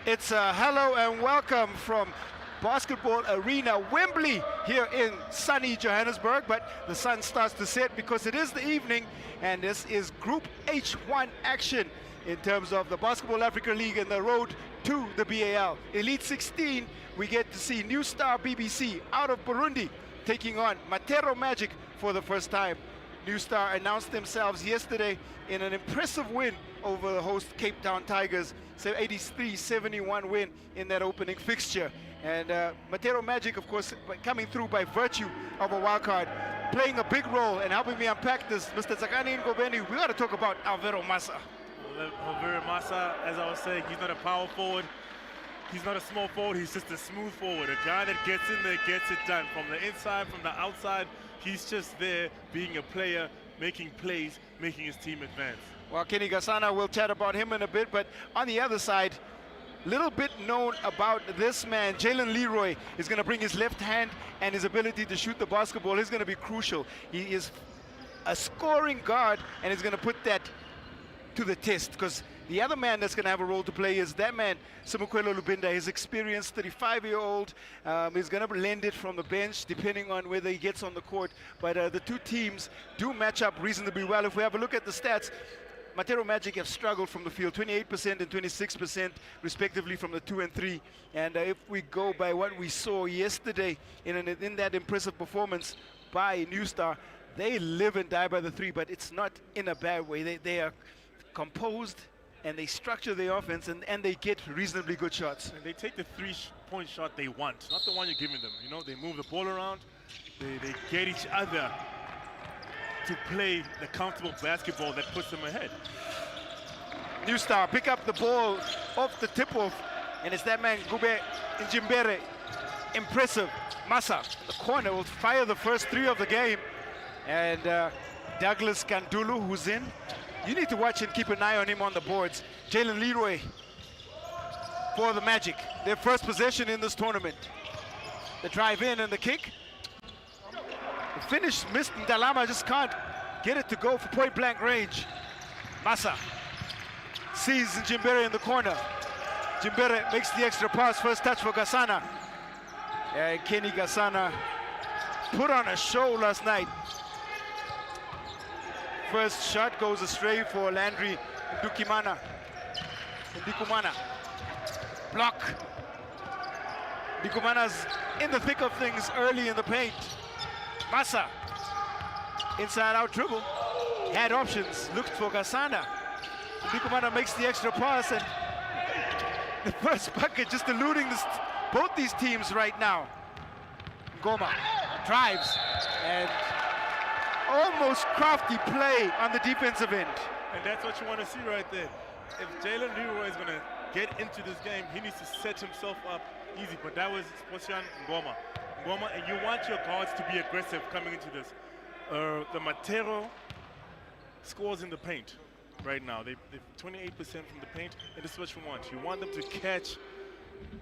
It's a hello and welcome from Basketball Arena, Wembley, here in sunny Johannesburg, but the sun starts to set because it is the evening, and this is Group H1 action in terms of the Basketball Africa League and the road to the B.A.L. Elite 16, we get to see New Star BBC out of Burundi taking on Matero Magic for the first time. New Star announced themselves yesterday in an impressive win over the host Cape Town Tigers, 83-71 win in that opening fixture. And Matero Magic, of course, coming through by virtue of a wild card, playing a big role and helping me unpack this. Mr. Zakani Ngobeni, we got to talk about Alvaro Massa. Alvaro Massa, as I was saying, he's not a power forward. He's not a small forward, he's just a smooth forward. A guy that gets in there, gets it done. From the inside, from the outside, he's just there being a player, making plays, making his team advance. Well, Kenny Gasana, we'll chat about him in a bit, but on the other side, little bit known about this man, Jalen Leroy, is going to bring his left hand and his ability to shoot the basketball is going to be crucial. He is a scoring guard and is going to put that to the test, because the other man that's going to have a role to play is that man, Simukwelo Lubinda. His experienced 35-year-old is going to lend it from the bench depending on whether he gets on the court. But the two teams do match up reasonably well. If we have a look at the stats, Matero Magic have struggled from the field, 28% and 26% respectively from the 2 and 3. And if we go by what we saw yesterday in that impressive performance by New Star, they live and die by the 3, but it's not in a bad way. They are composed and they structure the offense and they get reasonably good shots. And they take the three-point shot they want, not the one you're giving them. You know, they move the ball around, they get each other to play the comfortable basketball that puts them ahead. New Star pick up the ball off the tip-off, and it's that man, Gube Njimbere. Impressive. Massa, the corner, will fire the first 3 of the game. And Douglas Kandulu, who's in. You need to watch and keep an eye on him on the boards. Jalen Leroy for the Magic, their first possession in this tournament. The drive in and the kick. The finish missed, and Dalama just can't get it to go for point-blank range. Massa sees Jimbere in the corner. Jimbere makes the extra pass, first touch for Gasana. And Kenny Gasana put on a show last night. First shot goes astray for Landry Ndikumana. Block. Ndikumana's in the thick of things early in the paint. Massa, inside-out dribble, had options, looked for Gasana. Ndikumana makes the extra pass, and the first bucket just eluding both these teams right now. Ngoma drives, and almost crafty play on the defensive end. And that's what you want to see right there. If Jalen Leroy is going to get into this game, he needs to set himself up easy, but that was Sposyan Ngoma, and you want your guards to be aggressive coming into this. The Matero scores in the paint right now. They're 28% from the paint, and this is what you want. You want them to catch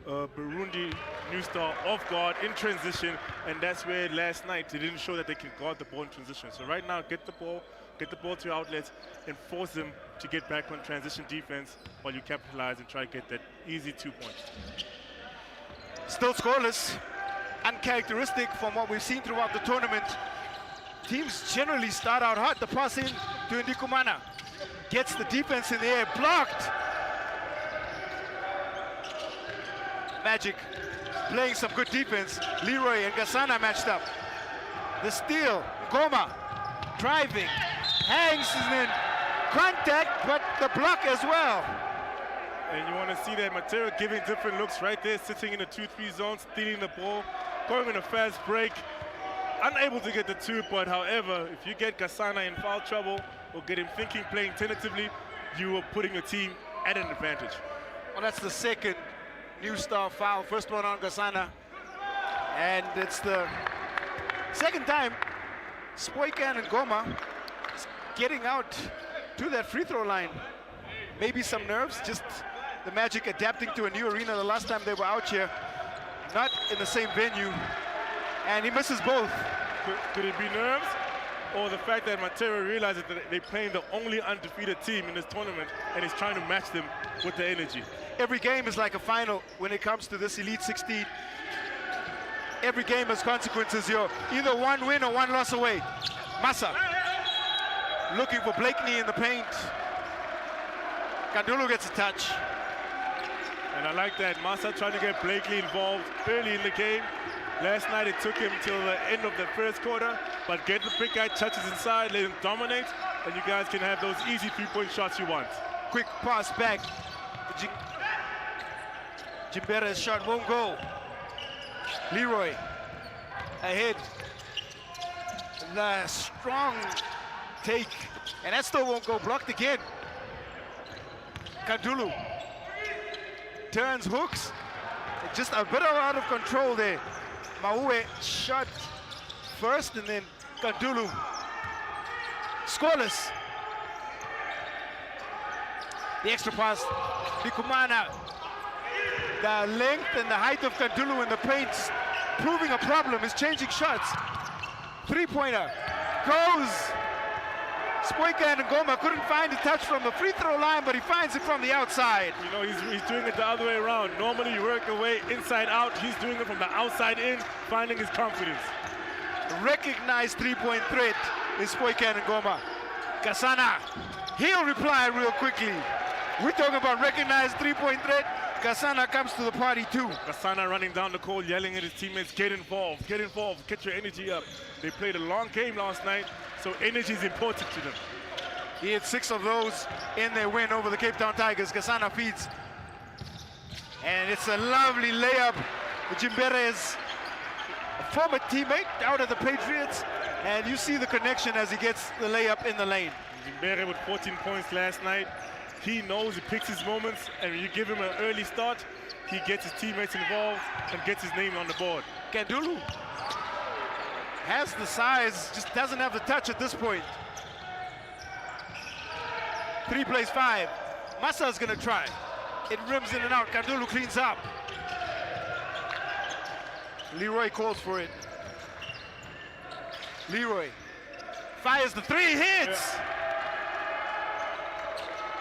Burundi New Star off guard in transition, and that's where last night they didn't show that they can guard the ball in transition. So right now, get the ball to your outlets and force them to get back on transition defense while you capitalize and try to get that easy 2 points. Still scoreless. Uncharacteristic from what we've seen throughout the tournament. Teams generally start out hot. The pass in to Ndikumana. Gets the defense in the air, blocked. Magic playing some good defense. Leroy and Gasana matched up. The steal, Ngoma driving, hangs and then contact, but the block as well. And you want to see that Matero giving different looks right there, sitting in the 2-3 zone, stealing the ball, going in a fast break, unable to get the 2, but however, if you get Gasana in foul trouble or get him thinking, playing tentatively, you are putting your team at an advantage. Well, that's the second New Star foul, first one on Gasana, and it's the second time Spoikan and Ngoma is getting out to that free throw line. Maybe some nerves, just the Magic adapting to a new arena. The last time they were out here, not in the same venue, and he misses both. Could it be nerves? or the fact that Matero realizes that they're playing the only undefeated team in this tournament and is trying to match them with the energy. Every game is like a final when it comes to this Elite 16. Every game has consequences. You're either one win or one loss away. Massa looking for Blakeney in the paint. Kandulu gets a touch. And I like that. Massa trying to get Blakeney involved early in the game. Last night it took him till the end of the first quarter, but get the big guy touches inside, let him dominate, and you guys can have those easy three-point shots you want. Quick pass back. Jimbere's shot won't go. Leroy ahead. The strong take, and that still won't go. Blocked again. Kandulu turns, hooks. Just a bit out of control there. Maue shot first, and then Kandulu scoreless. The extra pass, Bikumana. The length and the height of Kandulu in the paint proving a problem. Is changing shots. Three-pointer goes. Spoika and Ngoma couldn't find a touch from the free throw line, but he finds it from the outside. You know, he's doing it the other way around. Normally you work your way inside out. He's doing it from the outside in, finding his confidence. Recognized three-point threat is Spoika and Ngoma. Kasana, he'll reply real quickly. We're talking about recognized three-point threat. Kasana comes to the party too. Kasana running down the court, yelling at his teammates, get involved, get your energy up. They played a long game last night, so energy is important to them. He had 6 of those in their win over the Cape Town Tigers. Kasana feeds. And it's a lovely layup. Jimbere is a former teammate out of the Patriots, and you see the connection as he gets the layup in the lane. Jimbere with 14 points last night. He knows, he picks his moments, and when you give him an early start, he gets his teammates involved and gets his name on the board. Kandulu has the size, just doesn't have the touch at this point. 3 plays 5. Massa's gonna try. It rims in and out. Kandulu cleans up. Leroy calls for it. Leroy fires the 3, hits! Yeah.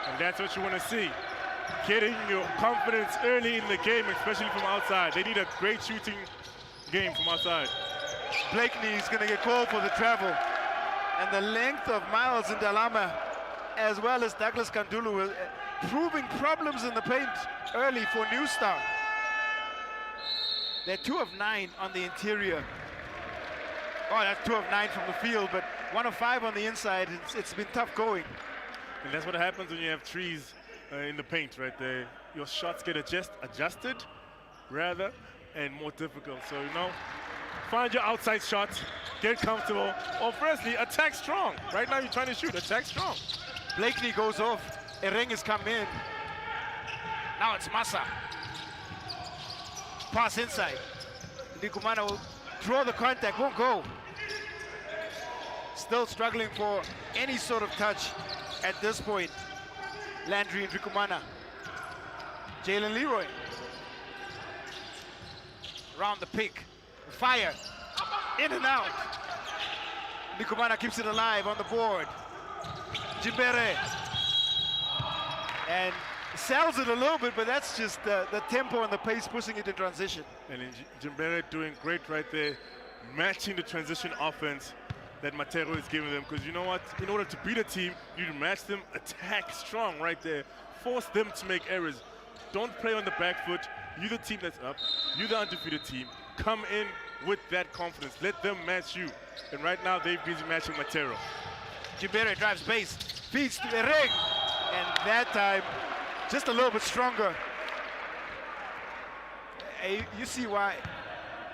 And that's what you want to see. Getting your confidence early in the game, especially from outside. They need a great shooting game from outside. Blakeney is going to get called for the travel. And the length of Miles and Dalama, as well as Douglas Kandulu, proving problems in the paint early for New Star. They're 2 of 9 on the interior. Oh, that's 2 of 9 from the field, but 1 of 5 on the inside. It's been tough going. And that's what happens when you have trees in the paint right there. Your shots get adjusted rather and more difficult. So, you know, find your outside shots, get comfortable, or firstly, attack strong. Right now you're trying to shoot, attack strong. Blakeney goes off, Ereng has come in. Now it's Massa. Pass inside. Ndikumana will draw the contact, won't go. Still struggling for any sort of touch at this point. Landry and Ndikumana. Jalen Leroy. Around the pick. Fire. In and out. Ndikumana keeps it alive on the board. Jimbere. And sells it a little bit, but that's just the tempo and the pace pushing it in transition. And Jimbere doing great right there, matching the transition offense that Matero is giving them, because you know what? In order to beat a team, you need to match them, attack strong right there, force them to make errors. Don't play on the back foot. You're the team that's up. You're the undefeated team. Come in with that confidence. Let them match you. And right now, they're busy matching Matero. Jimbere drives base, feeds to Ereng, and that time, just a little bit stronger. You see why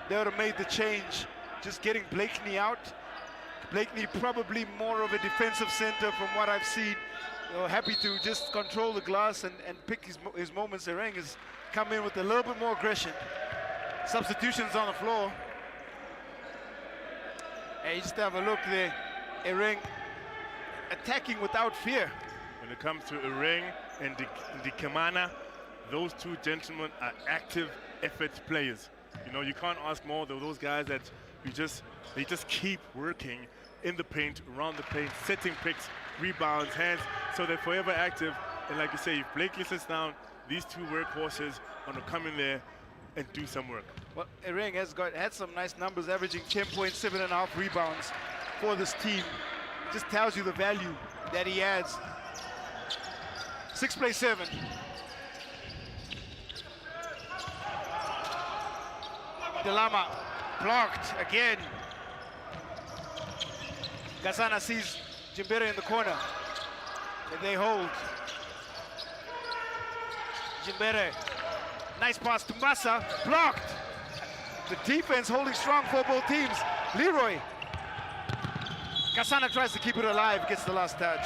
they would have made the change, just getting Blakeney out. Blakeney probably more of a defensive center from what I've seen. Happy to just control the glass and pick his moments. Ereng has come in with a little bit more aggression. Substitutions on the floor. Hey, just have a look there. Ereng attacking without fear. When it comes to Ereng and Ndikumana, those 2 gentlemen are active effort players. You know, you can't ask more of those guys that They just keep working in the paint, around the paint, setting picks, rebounds, hands, so they're forever active. And like you say, if Blakely sits down, these two workhorses are going to come in there and do some work. Well, Ereng has had some nice numbers, averaging 10.7.5 rebounds for this team. Just tells you the value that he adds. 6-play-7. Delama blocked again. Gasana sees Jimbere in the corner. And they hold. Jimbere, nice pass to Massa, blocked. The defense holding strong for both teams. Leroy. Gasana tries to keep it alive, gets the last touch.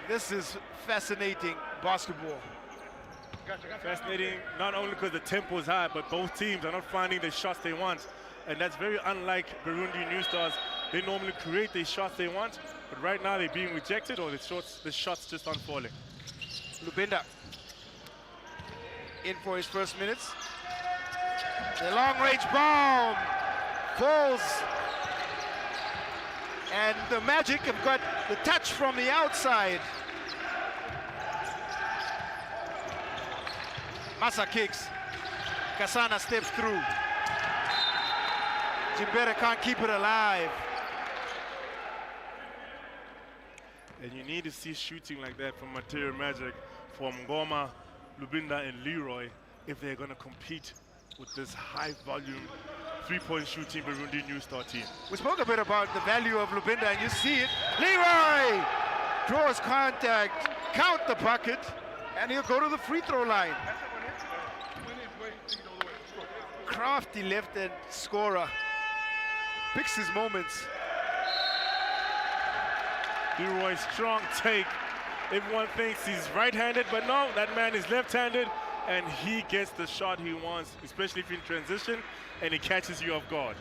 This is fascinating basketball. Fascinating, not only because the tempo is high, but both teams are not finding the shots they want. And that's very unlike Burundi New Stars. They normally create the shots they want, but right now they're being rejected or the shots just aren't falling. Lubinda in for his first minutes. The long-range bomb falls. And the Magic have got the touch from the outside. Massa kicks. Kasana steps through. Jimbere can't keep it alive. And you need to see shooting like that from Matero Magic, from Ngoma, Lubinda, and Leroy if they're going to compete with this high-volume three-point shooting Burundi New Star team. We spoke a bit about the value of Lubinda, and you see it. Leroy draws contact, count the bucket, and he'll go to the free throw line. Crafty left-hand scorer. Picks his moments. Leroy, strong take. Everyone thinks he's right-handed, but no, that man is left-handed, and he gets the shot he wants, especially if in transition, and he catches you off guard.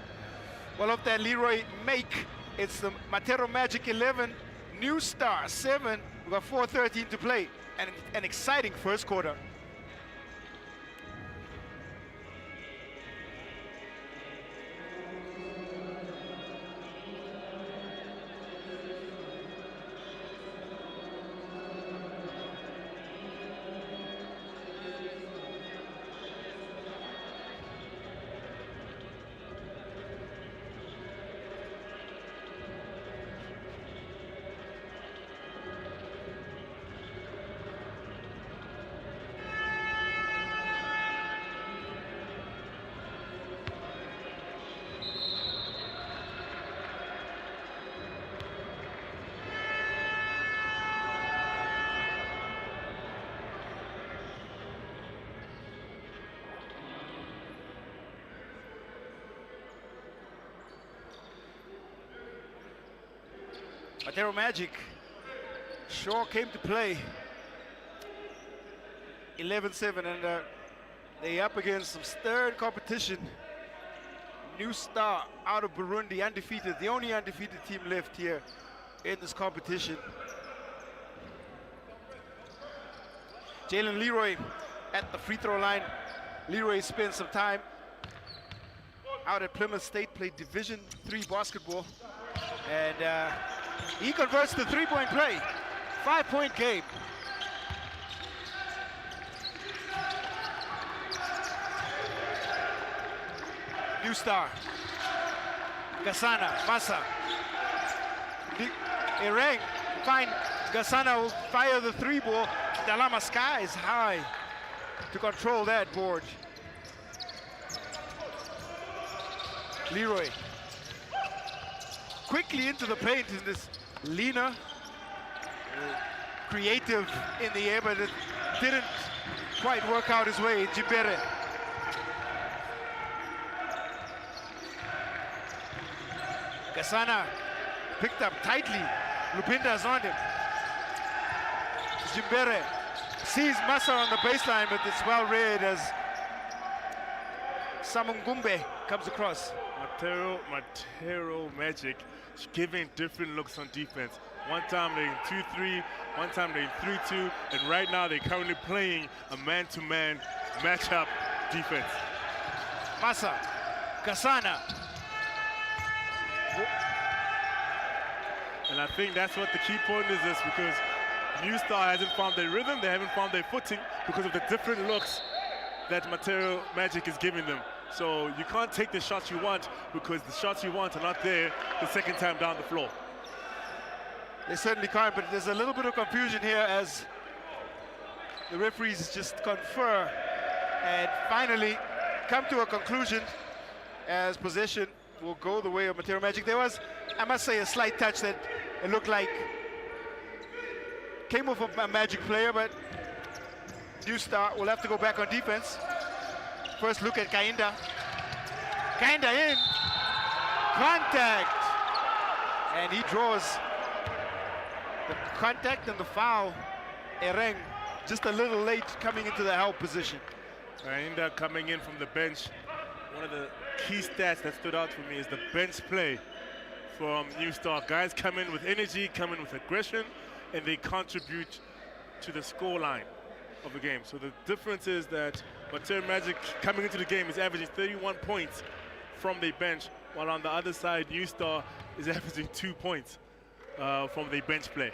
Well, of that Leroy make, it's the Matero Magic 11, New Star 7. We've got 4:13 to play, and an exciting first quarter. Matero Magic sure came to play. 11-7, and they're up against some stern competition. New Star out of Burundi, undefeated, the only undefeated team left here in this competition. Jalen Leroy at the free throw line. Leroy spent some time out at Plymouth State, played Division III basketball, and he converts the three-point play. 5-point game. New Star. Gasana, Massa. Ereng, fine. Gasana will fire the three ball. Dalama skies high to control that board. Leroy. Quickly into the paint in this leaner, creative in the air, but it didn't quite work out his way. Jimbere. Gasana picked up tightly. Lubinda's on him. Jimbere sees Massa on the baseline, but it's well read as Samungumbe comes across. Matero Magic giving different looks on defense. One time they're in 2-3, one time they're in 3-2, and right now they're currently playing a man-to-man matchup defense. Massa Kasana. And I think that's what the key point is this, because New Star hasn't found their rhythm, they haven't found their footing because of the different looks that Matero Magic is giving them. So you can't take the shots you want because the shots you want are not there the second time down the floor. They certainly can't, but there's a little bit of confusion here as the referees just confer and finally come to a conclusion as possession will go the way of Matero Magic. There was, I must say, a slight touch that it looked like came off of a Magic player, but New Star will have to go back on defense. First look at Kainda. Kainda in. Contact. And he draws the contact and the foul. Ereng just a little late coming into the help position. Kainda coming in from the bench. One of the key stats that stood out for me is the bench play from New Star. Guys come in with energy, come in with aggression, and they contribute to the score line of the game. So the difference is that Matero Magic coming into the game is averaging 31 points from the bench, while on the other side, New Star is averaging 2 points from the bench play.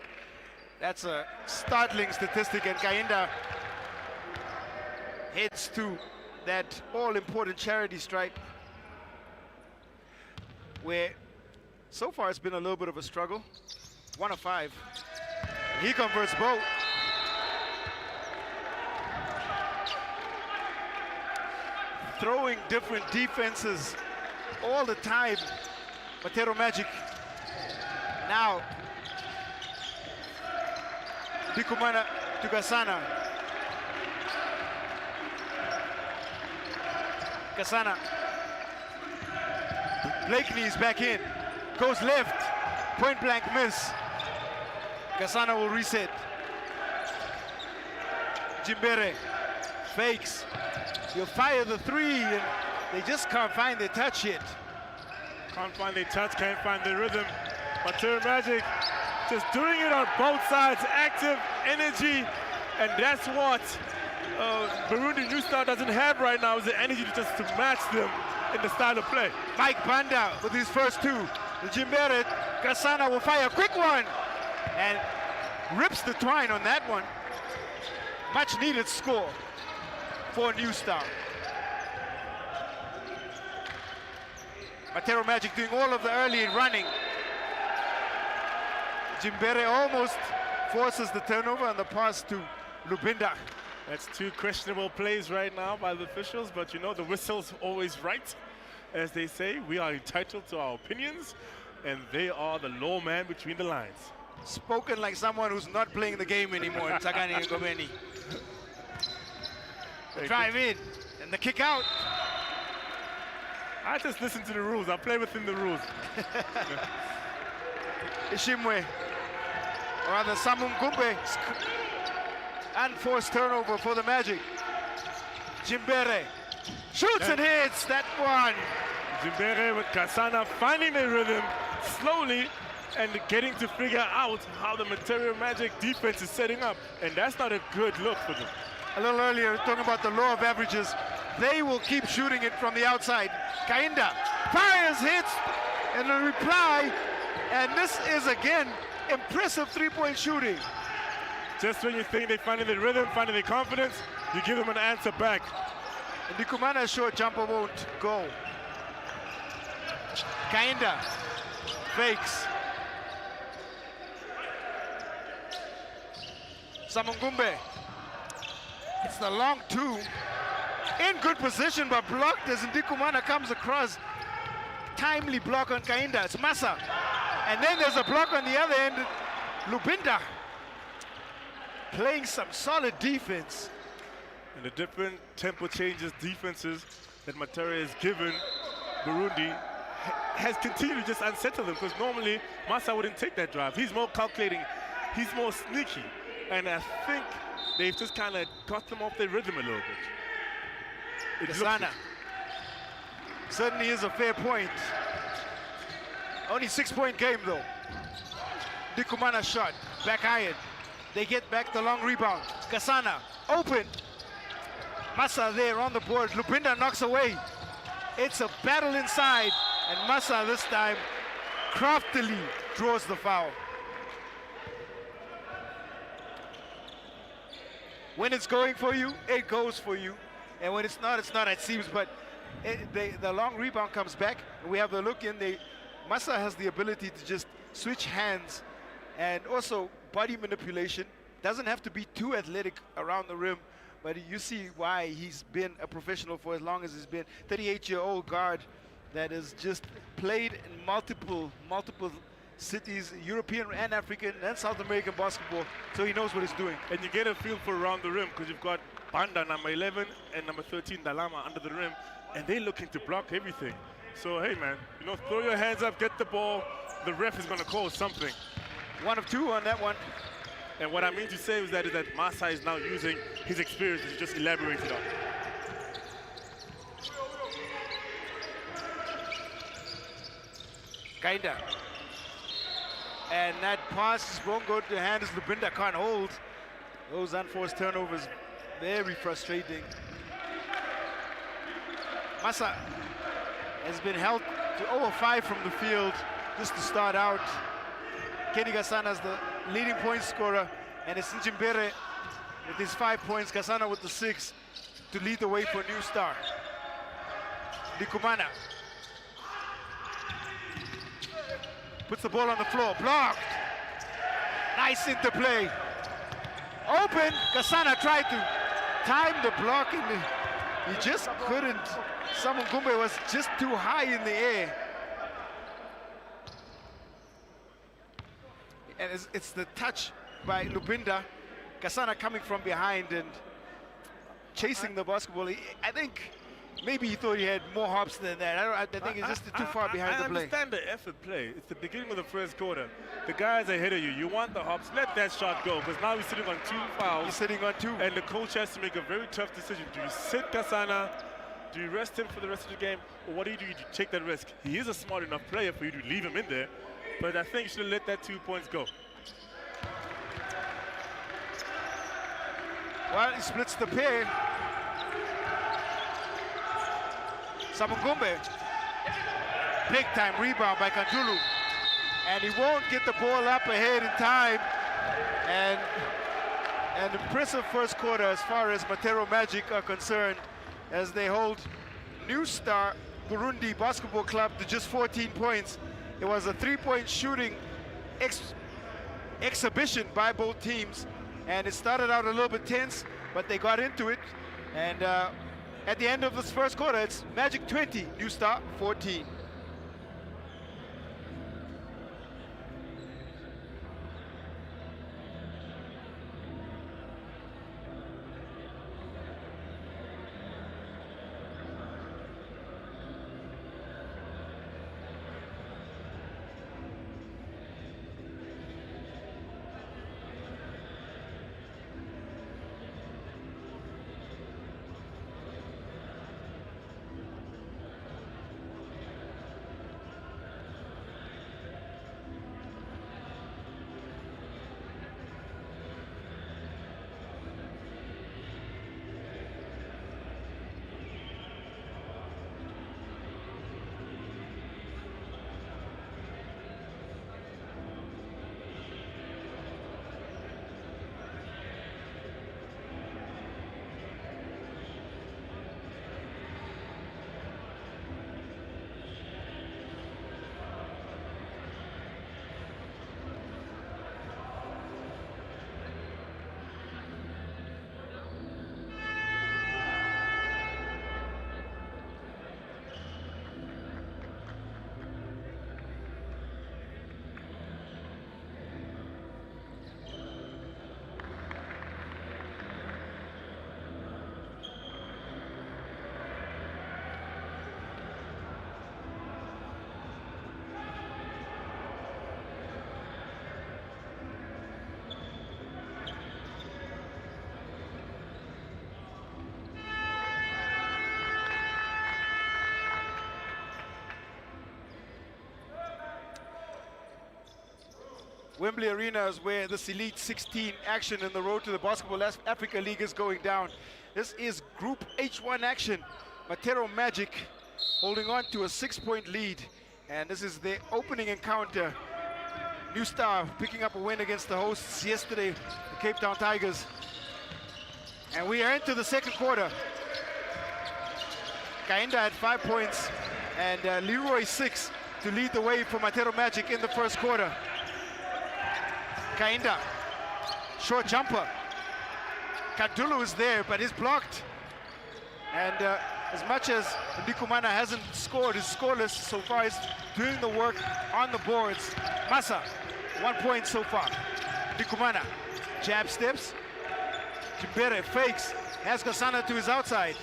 That's a startling statistic, and Kainda heads to that all-important charity stripe, where so far it's been a little bit of a struggle. 1 of 5. He converts both. Throwing different defenses all the time. Matero Magic now. Dikumana to Kasana. Kasana. Blakeney is back in. Goes left. Point blank miss. Kasana will reset. Jimbere fakes. He'll fire the 3, and they just can't find their touch yet. Can't find their touch, can't find their rhythm. Matero Magic just doing it on both sides, active, energy, and that's what Burundi New Star doesn't have right now, is the energy just to match them in the style of play. Mike Banda with his first 2. The Jimbere, Kasana will fire a quick one, and rips the twine on that one. Much needed score for New Star. Matero Magic doing all of the early running. Jimbere almost forces the turnover on the pass to Lubinda. That's 2 questionable plays right now by the officials, but you know the whistle's always right. As they say, we are entitled to our opinions, and they are the lawman between the lines. Spoken like someone who's not playing the game anymore, Tsakani and Ngobeni. Drive in, and the kick out. I just listen to the rules. I play within the rules. Ishimwe, or rather Samum Gumbe, unforced turnover for the Magic. Jimbere shoots and hits that one. Jimbere with Kasana finding the rhythm slowly and getting to figure out how the Matero Magic defense is setting up, and that's not a good look for them. A little earlier, talking about the law of averages, they will keep shooting it from the outside. Kainda fires, hits, and a reply, and this is again impressive 3-point shooting. Just when you think they're finding the rhythm, finding the confidence, you give them an answer back. And Dikumana's short jumper won't go. Kainda fakes. Samungumbe. It's the long 2. In good position, but blocked as Ndikumana comes across. Timely block on Kainda. It's Massa. And then there's a block on the other end. Lubinda playing some solid defense. And the different tempo changes, defenses that Matero has given Burundi has continued to just unsettle them, because normally Massa wouldn't take that drive. He's more calculating, he's more sneaky. And I think they've just kind of got them off their rhythm a little bit. Kasana certainly is a fair point. Only 6-point game though. Dikumana shot, back iron. They get back the long rebound. Kasana open. Massa there on the board. Lubinda knocks away. It's a battle inside, and Massa this time craftily draws the foul. When it's going for you, it goes for you. And when it's not, it seems. But the long rebound comes back, and we have a look in. Massa has the ability to just switch hands and also body manipulation. Doesn't have to be too athletic around the rim, but you see why he's been a professional for as long as he's been. 38-year-old guard that has just played in multiple cities, European and African and South American basketball, so he knows what he's doing. And you get a feel for around the rim because you've got Banda, number 11, and number 13, Dalama, under the rim, and they're looking to block everything. So, hey, man, you know, throw your hands up, get the ball. The ref is going to call something. 1 of 2 on that one. And what I mean to say is that Massa is now using his experience to just elaborate it on. Kinda. And that pass won't go to the hands. Lubinda can't hold. Those unforced turnovers, very frustrating. Massa has been held to over 5 from the field just to start out. Kenny Gasana is the leading point scorer, and it's Njimbere with his 5 points, Gasana with the 6 to lead the way for New Star. Likumana puts the ball on the floor, blocked. Nice interplay. Open, Gasana tried to time the block, and he just couldn't. Samungumbe was just too high in the air. And it's the touch by Lubinda. Gasana coming from behind and chasing the basketball. I think maybe he thought he had more hops than that. I think he's just too far behind the play. I understand the effort play. It's the beginning of the first quarter. The guys ahead of you. You want the hops. Let that shot go, because now he's sitting on 2 fouls. He's sitting on 2. And the coach has to make a very tough decision. Do you sit Gasana? Do you rest him for the rest of the game? Or what do? You take that risk? He is a smart enough player for you to leave him in there. But I think you should have let that 2 points go. Well, he splits the pair. Samungumbe, big time rebound by Kantulu. And he won't get the ball up ahead in time. And an impressive first quarter as far as Matero Magic are concerned, as they hold New Star Burundi Basketball Club to just 14 points. It was a 3-point shooting exhibition by both teams, and it started out a little bit tense, but they got into it. And at the end of this first quarter, it's Magic 20, New Star 14. Wembley Arena is where this Elite 16 action in the road to the Basketball Africa League is going down. This is Group H1 action. Matero Magic holding on to a 6-point lead. And this is their opening encounter. New Star picking up a win against the hosts yesterday, the Cape Town Tigers. And we are into the second quarter. Kainda had 5 points and Leroy 6 to lead the way for Matero Magic in the first quarter. Kainda, short jumper. Kandulu is there, but he's blocked. And as much as Ndikumana hasn't scored, he's scoreless so far. He's doing the work on the boards. Massa, 1 point so far. Ndikumana, jab steps. Jimbere fakes, has Kasana to his outside.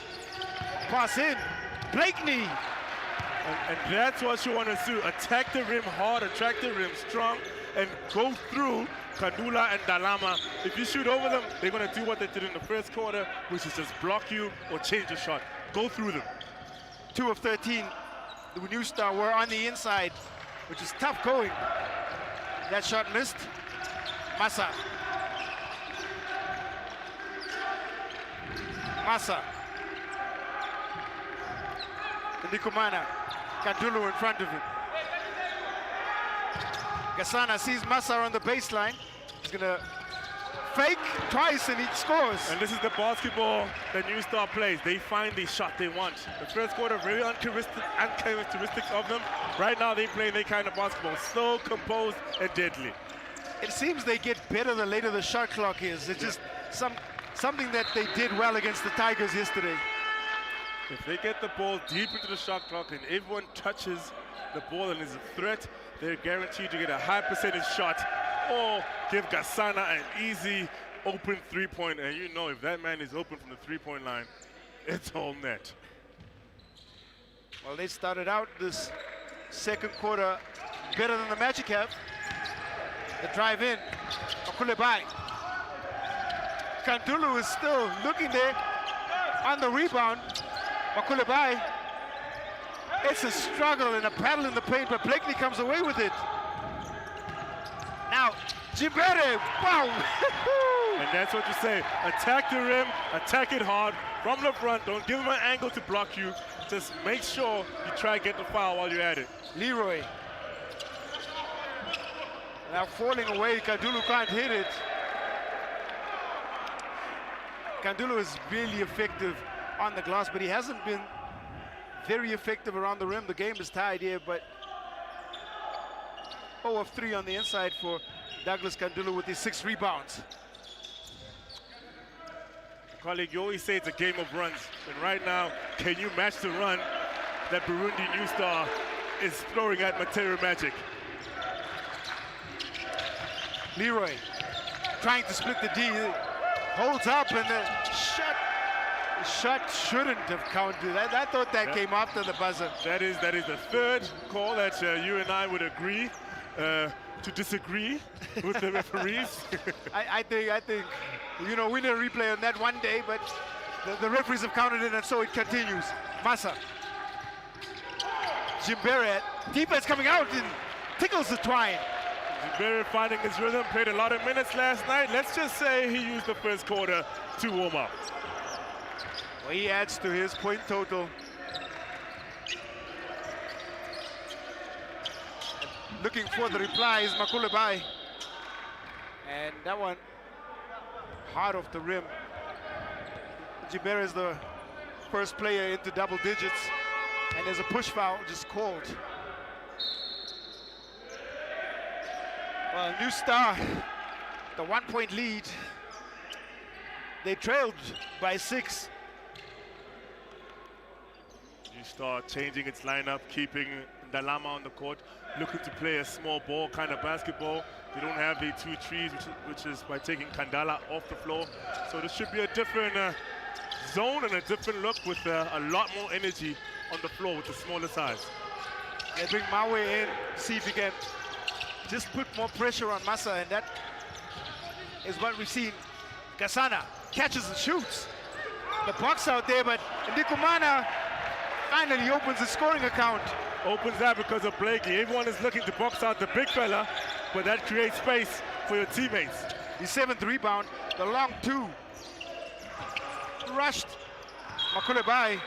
Pass in, Blakeney. And that's what you want to do. Attack the rim hard, attack the rim strong, and go through Kandula and Dalama. If you shoot over them, they're going to do what they did in the first quarter, which is just block you or change the shot. Go through them. 2 of 13, the New Star were on the inside, which is tough going. That shot missed. Massa. Massa. Ndikumana. Kandulu in front of him. Gasana sees Massa on the baseline. He's gonna fake twice and he scores. And this is the basketball that New Star plays. They find the shot they want. The first quarter, very uncharacteristic of them. Right now, they play their kind of basketball. Slow, composed, and deadly. It seems they get better the later the shot clock is. It's just something that they did well against the Tigers yesterday. If they get the ball deep into the shot clock and everyone touches the ball and is a threat, they're guaranteed to get a high percentage shot or give Gasana an easy open three-point. And you know if that man is open from the three-point line, it's all net. Well, they started out this second quarter better than the Magic have. The drive in, Makulebai. Kandulu is still looking there on the rebound. Makulebai, it's a struggle and a battle in the paint, but Blakeney comes away with it. Now, Jimbere, wow! And that's what you say. Attack the rim, attack it hard from the front. Don't give them an angle to block you. Just make sure you try to get the foul while you're at it. Leroy. Now falling away, Kandulu can't hit it. Kandulu is really effective on the glass, but he hasn't been very effective around the rim. The game is tied here, but 0 of 3 on the inside for Douglas Kandulu with his 6 rebounds. Colleague, you always say it's a game of runs, and right now, can you match the run that Burundi New Star is throwing at Matero Magic? Leroy trying to split the D, holds up, and the shot shouldn't have counted. I thought that came after the buzzer. That is the third call that you and I would agree to disagree with the referees. I think, you know, we need a replay on that one day, but the referees have counted it, and so it continues. Massa. Jimbere, defense coming out and tickles the twine. Jimbere finding his rhythm, played a lot of minutes last night. Let's just say he used the first quarter to warm up. Well, he adds to his point total. Looking for the reply is Makulebai. And that one hard off the rim. Jimbere is the first player into double digits. And there's a push foul just called. Well, New Star, the 1-point lead. They trailed by 6. New Star changing its lineup, keeping Dalama on the court, looking to play a small ball kind of basketball. They don't have the 2 trees, which is by taking Kandala off the floor. So this should be a different zone and a different look with a lot more energy on the floor with the smaller size. They bring Mawe in, see if he can just put more pressure on Massa, and that is what we've seen. Gasana catches and shoots. The box out there, but Ndikumana finally opens the scoring account. Opens that because of Blakey. Everyone is looking to box out the big fella, but that creates space for your teammates. The 7th rebound, the long 2. Rushed. Makulebai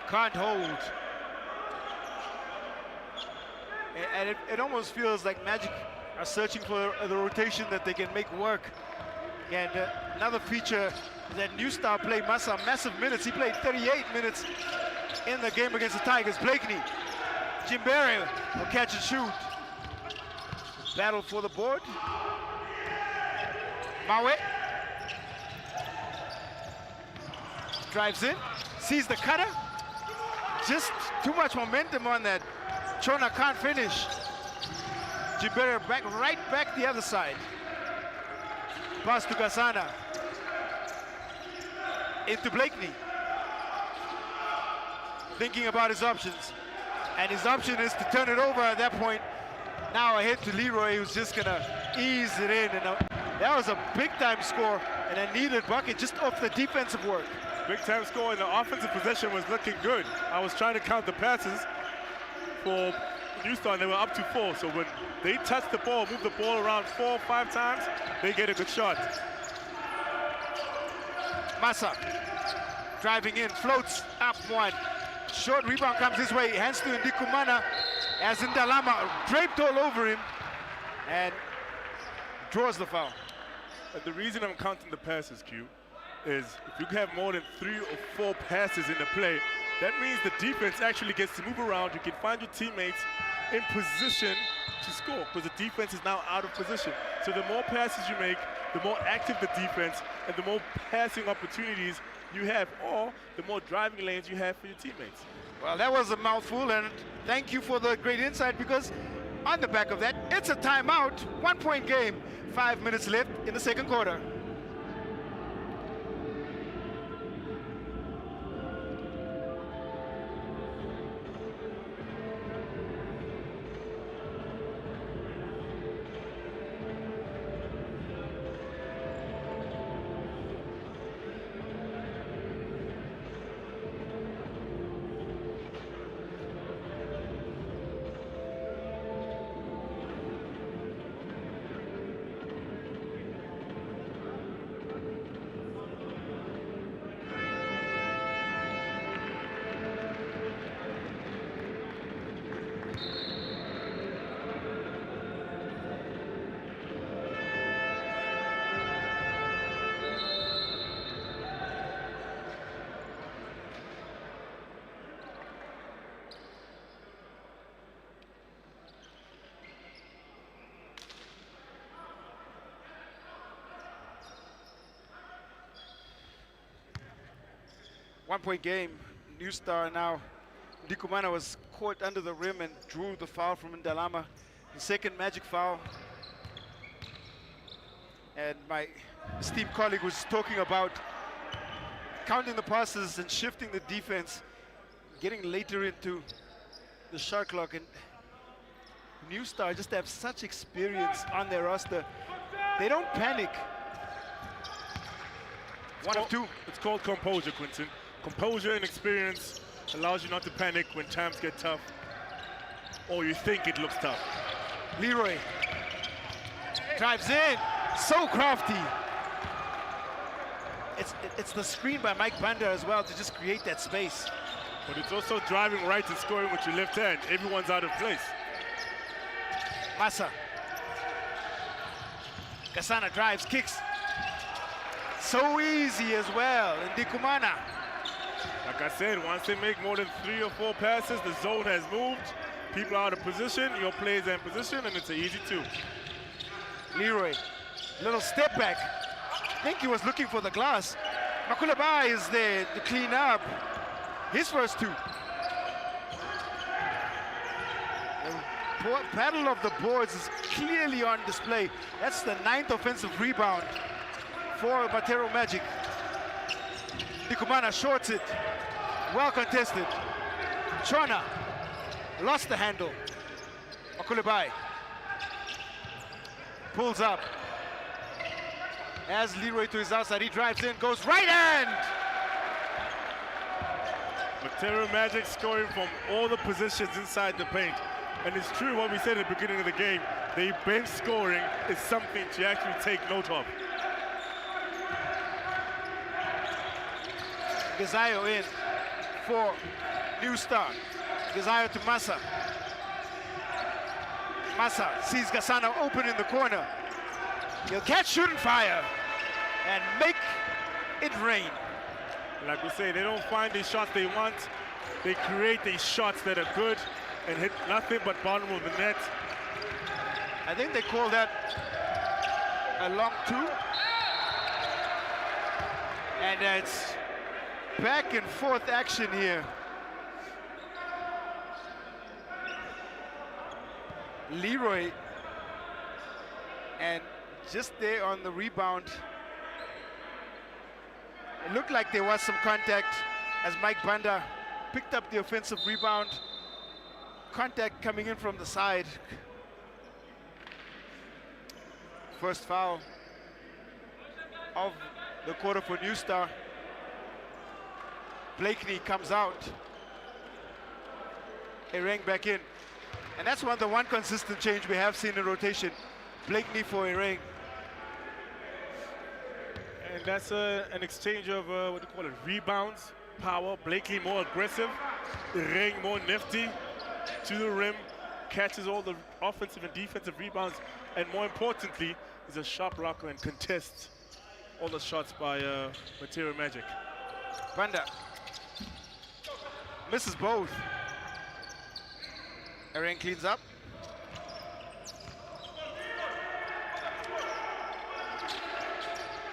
can't hold. And it almost feels like Magic are searching for the rotation that they can make work. And another feature that new star play, Massa, massive minutes. He played 38 minutes in the game against the Tigers. Blakeney, Jimbere will catch and shoot. Battle for the board. Mawe drives in, sees the cutter. Just too much momentum on that. Chona can't finish. Jimbere right back the other side. Pass to Gasana. Into Blakeney. Thinking about his options. And his option is to turn it over at that point. Now ahead to Leroy, who's just gonna ease it in. And that was a big time score and a needed bucket just off the defensive work. Big time score, and the offensive possession was looking good. I was trying to count the passes for New Star, and they were up to 4. So when they touch the ball, move the ball around 4 or 5 times, they get a good shot. Massa driving in, floats up one. Short rebound comes this way, hands to Ndikumana as Ndalama draped all over him and draws the foul. And the reason I'm counting the passes, Q, is if you have more than 3 or 4 passes in the play, that means the defense actually gets to move around. You can find your teammates in position to score because the defense is now out of position. So the more passes you make, the more active the defense and the more passing opportunities you have, or the more driving lanes you have for your teammates. Well, that was a mouthful, and thank you for the great insight, because on the back of that, it's a timeout, 1-point game, 5 minutes left in the second quarter. One-point game, New Star now. Ndikumana was caught under the rim and drew the foul from Ndalama. The second Magic foul. And my esteemed colleague was talking about counting the passes and shifting the defense, getting later into the shot clock. And New Star just have such experience on their roster. They don't panic. One of two. It's called composure, Quinton. Composure and experience allows you not to panic when times get tough, or you think it looks tough. Leroy drives in, so crafty. It's the screen by Mike Banda as well to just create that space. But it's also driving right and scoring with your left hand. Everyone's out of place. Massa. Kasana drives, kicks. So easy as well, and Ndikumana. Like I said, once they make more than 3 or 4 passes, the zone has moved. People are out of position, your players are in position, and it's an easy 2. Leroy, little step back. I think he was looking for the glass. Makulabai is there to clean up. His first 2. The battle of the boards is clearly on display. That's the 9th offensive rebound for Matero Magic. Ndikumana shorts it. Well contested. Chona lost the handle. Makulabai pulls up. As Leroy to his outside, he drives in, goes right hand. Matero Magic scoring from all the positions inside the paint. And it's true what we said at the beginning of the game. The bench scoring is something to actually take note of. Gazayo in for New Star. Gazayo to Massa. Massa sees Gassana open in the corner. He'll catch, shoot, and fire, and make it rain. Like we say, they don't find the shots they want. They create these shots that are good and hit nothing but bottom of the net. I think they call that a long two. And it's back and forth action here. Leroy, and just there on the rebound, it looked like there was some contact as Mike Banda picked up the offensive rebound. Contact coming in from the side. First foul of the quarter for New Star. Blakeney comes out. Ereng back in. And that's the one consistent change we have seen in rotation. Blakeney for Ereng. And that's an exchange of, what do you call it, rebounds, power. Blakeney more aggressive, Ereng more nifty, to the rim, catches all the offensive and defensive rebounds, and more importantly, is a sharp blocker and contests all the shots by Matero Magic. Banda misses both. Ereng cleans up.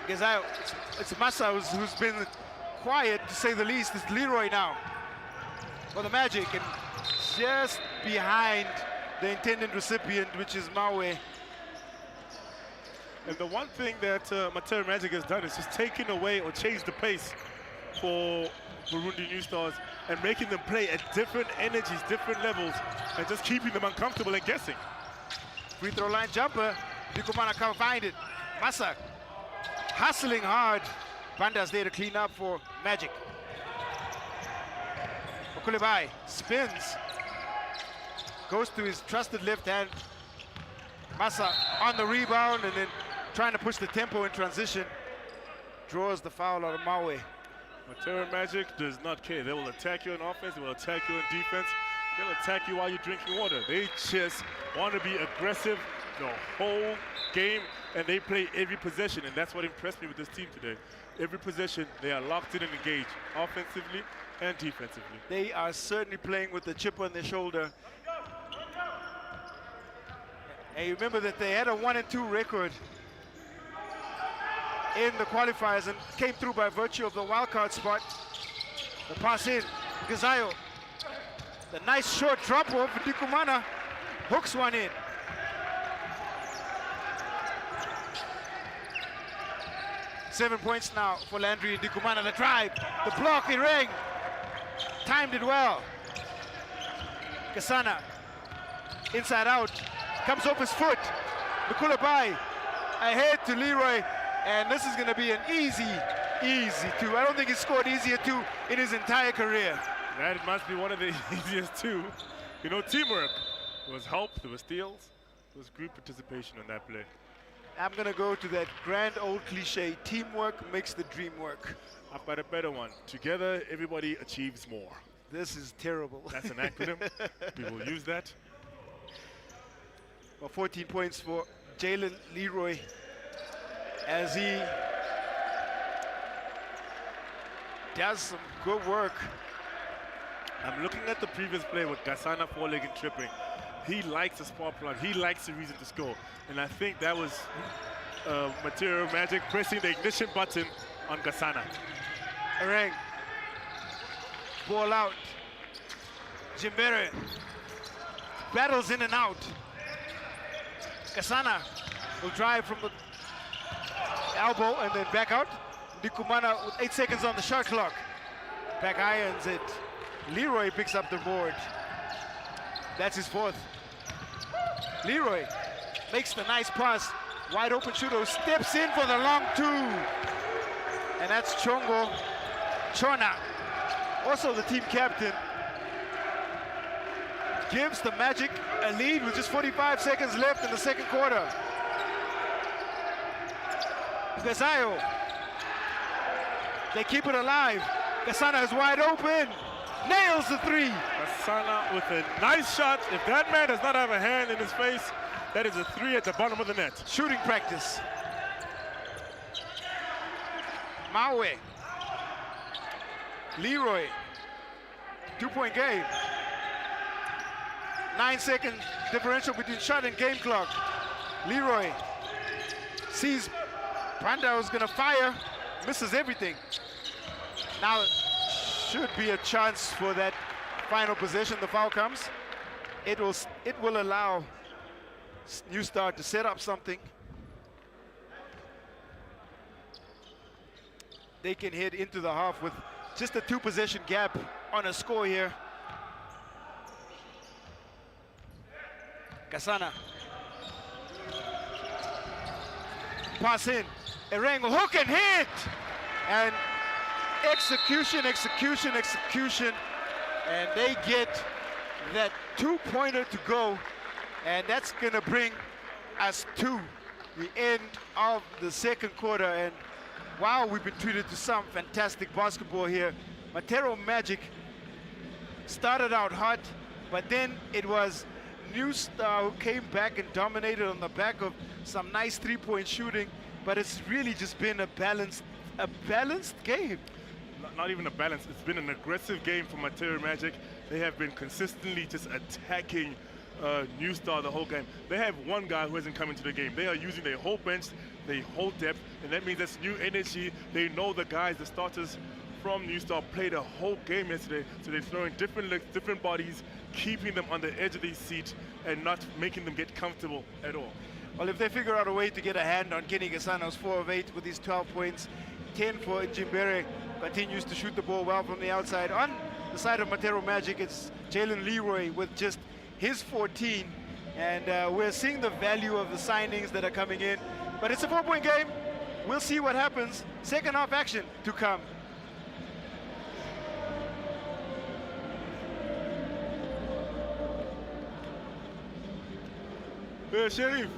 Gezayo, it's Massa who's been quiet, to say the least. It's Leroy now for the Magic, and just behind the intended recipient, which is Mawe. And the one thing that Matero Magic has done is just taken away or changed the pace for Burundi New Stars and making them play at different energies, different levels, and just keeping them uncomfortable and guessing. Free throw line jumper. Dikumana can't find it. Massa hustling hard. Banda's there to clean up for Magic. Okulebai spins. Goes to his trusted left hand. Massa on the rebound and then trying to push the tempo in transition. Draws the foul out of Mawe. Matero Magic does not care. They will attack you on offense, they will attack you on defense. They'll attack you while you're drinking water. They just want to be aggressive the whole game, and they play every possession, and that's what impressed me with this team today. Every possession, they are locked in and engaged, offensively and defensively. They are certainly playing with the chip on their shoulder. And you remember that they had a 1-2 record in the qualifiers and came through by virtue of the wildcard spot. The pass in, Gezayo. The nice short drop off, Dikumana hooks one in. Seven points now for Landry Dikumana. The drive, the block, Ereng timed it well. Gassana inside out, comes off his foot. Nkulabai ahead to Leroy, and this is going to be an easy two. I don't think he's scored easier two in his entire career. That must be one of the easiest two. You know, teamwork. There was help, there was steals, there was group participation on that play. I'm going to go to that grand old cliche, teamwork makes the dream work. I've got a better one. Together, everybody achieves more. This is terrible. That's an acronym. We will use that. Well, 14 points for Jalen Leroy as he does some good work. I'm looking at the previous play with Gassana four-leg and tripping. He likes a spark plug. He likes a reason to score. And I think that was Matero Magic pressing the ignition button on Gassana. Ereng. Ball out. Jimbere battles in and out. Gassana will drive from the elbow and then back out. Dikumana with 8 seconds on the shot clock. Back irons it. Leroy picks up the board. That's his fourth. Leroy makes the nice pass. Wide open shooter, steps in for the long two. And that's Chongo Chona, also the team captain. Gives the Magic a lead with just 45 seconds left in the second quarter. Gezayo. They keep it alive. Gassana is wide open. nails the three. Asana with a nice shot. If that man does not have a hand in his face, that is a three at the bottom of the net. Shooting practice. Maui. Leroy. 2-point game. 9-second differential between shot and game clock. Leroy sees Brandau's gonna fire, misses everything. Now should be a chance for that final possession. The foul comes. It will allow New Star to set up something. They can head into the half with just a 2-possession gap on a score here. Kasana. Pass in. Erengo hook and hit! And execution, execution, execution. And they get that 2-pointer to go. And that's gonna bring us to the end of the second quarter. And wow, we've been treated to some fantastic basketball here. Matero Magic started out hot, but then it was New Star who came back and dominated on the back of some nice 3-point shooting. But it's really just been a balanced game. Not even a balance. It's been an aggressive game for Matero Magic. They have been consistently just attacking New Star the whole game. They have one guy who hasn't come into the game. They are using their whole bench, their whole depth, and that means that's new energy. They know the guys, the starters from New Star played a whole game yesterday, so they're throwing different looks, different bodies, keeping them on the edge of their seat and not making them get comfortable at all. Well, if they figure out a way to get a hand on Kenny Kasano's 4 of 8 with his 12 points, 10 for Jimbere, continues to shoot the ball well from the outside. On the side of Matero Magic, it's Jalen Leroy with just his 14. And we're seeing the value of the signings that are coming in. But it's a 4-point game. We'll see what happens. Second half action to come. Sharif.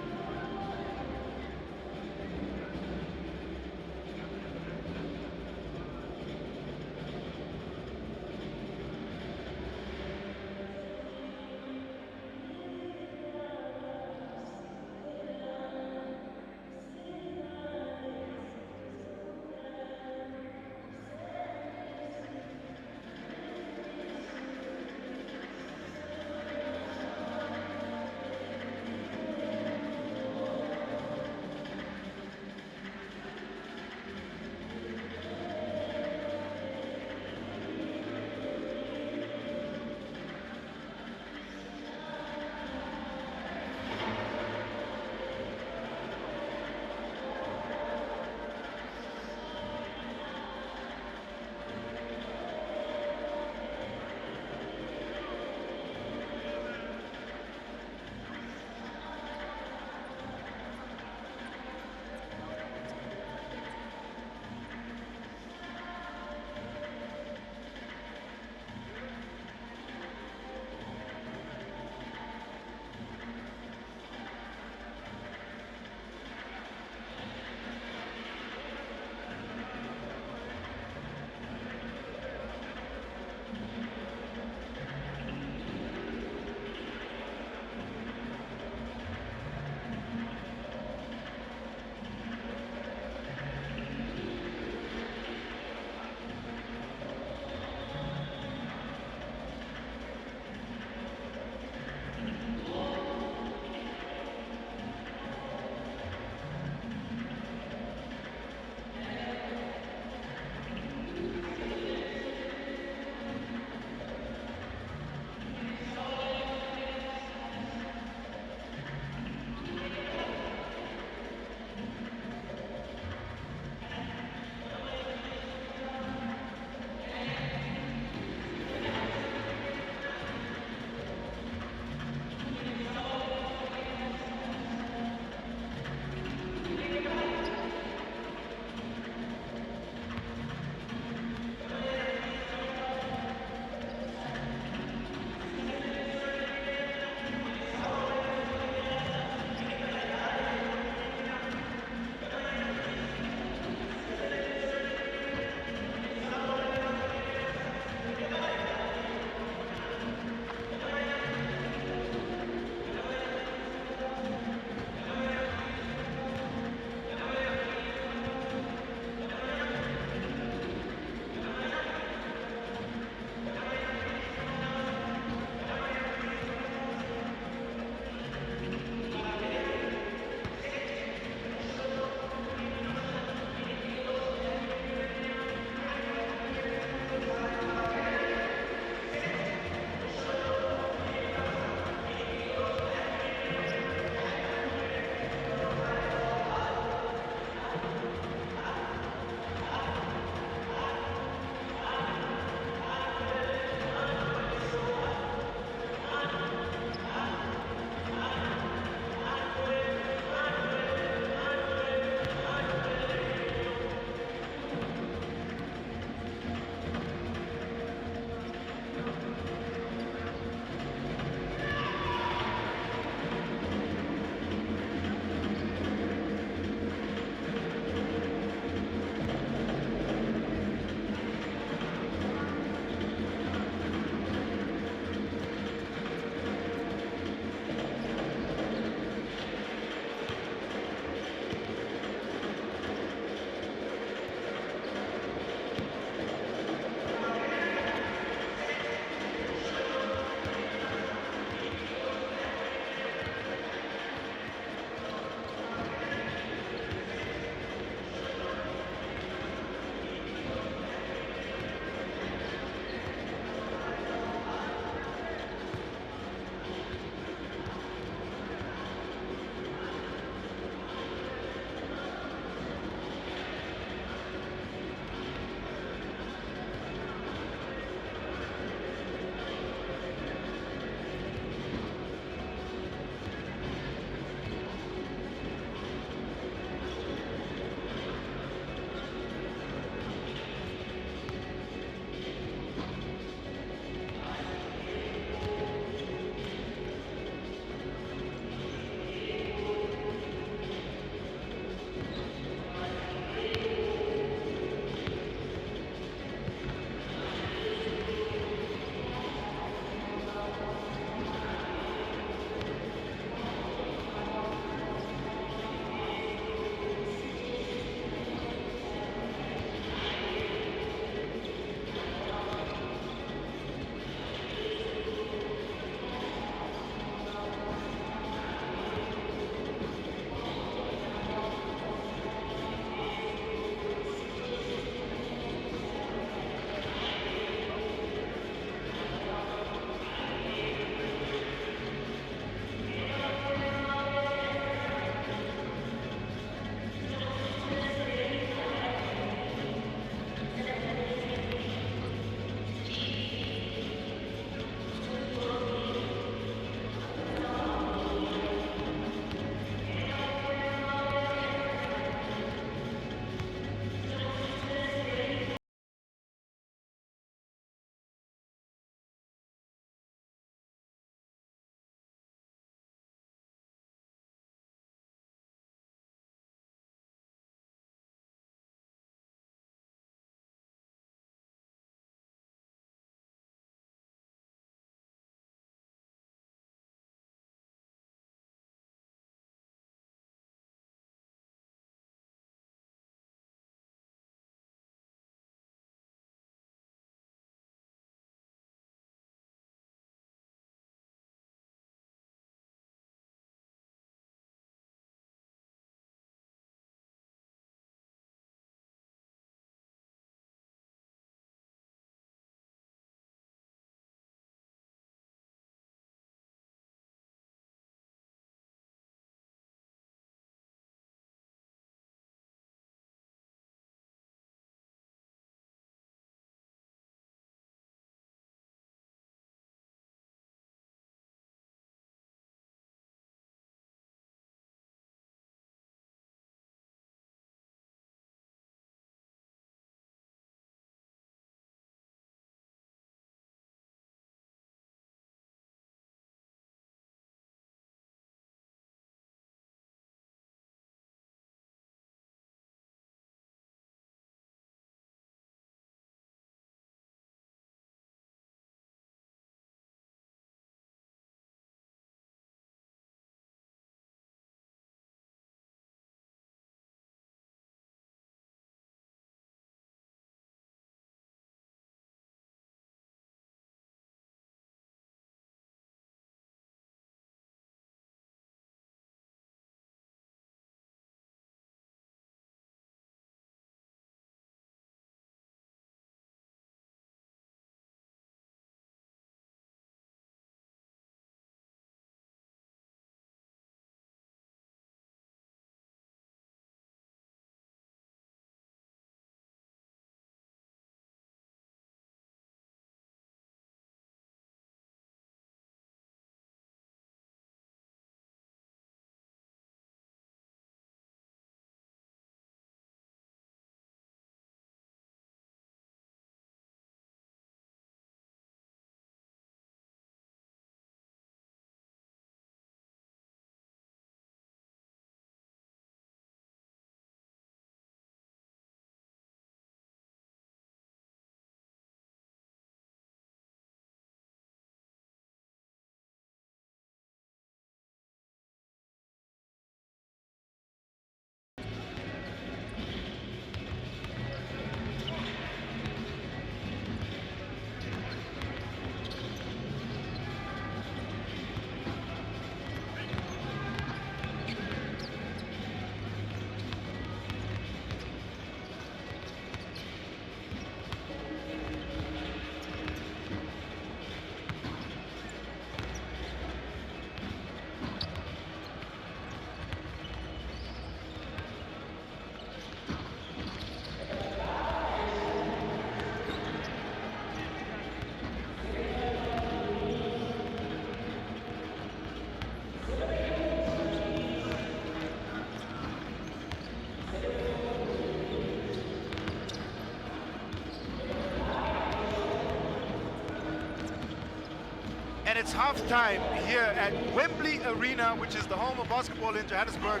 And it's halftime here at Wembley Arena, which is the home of basketball in Johannesburg.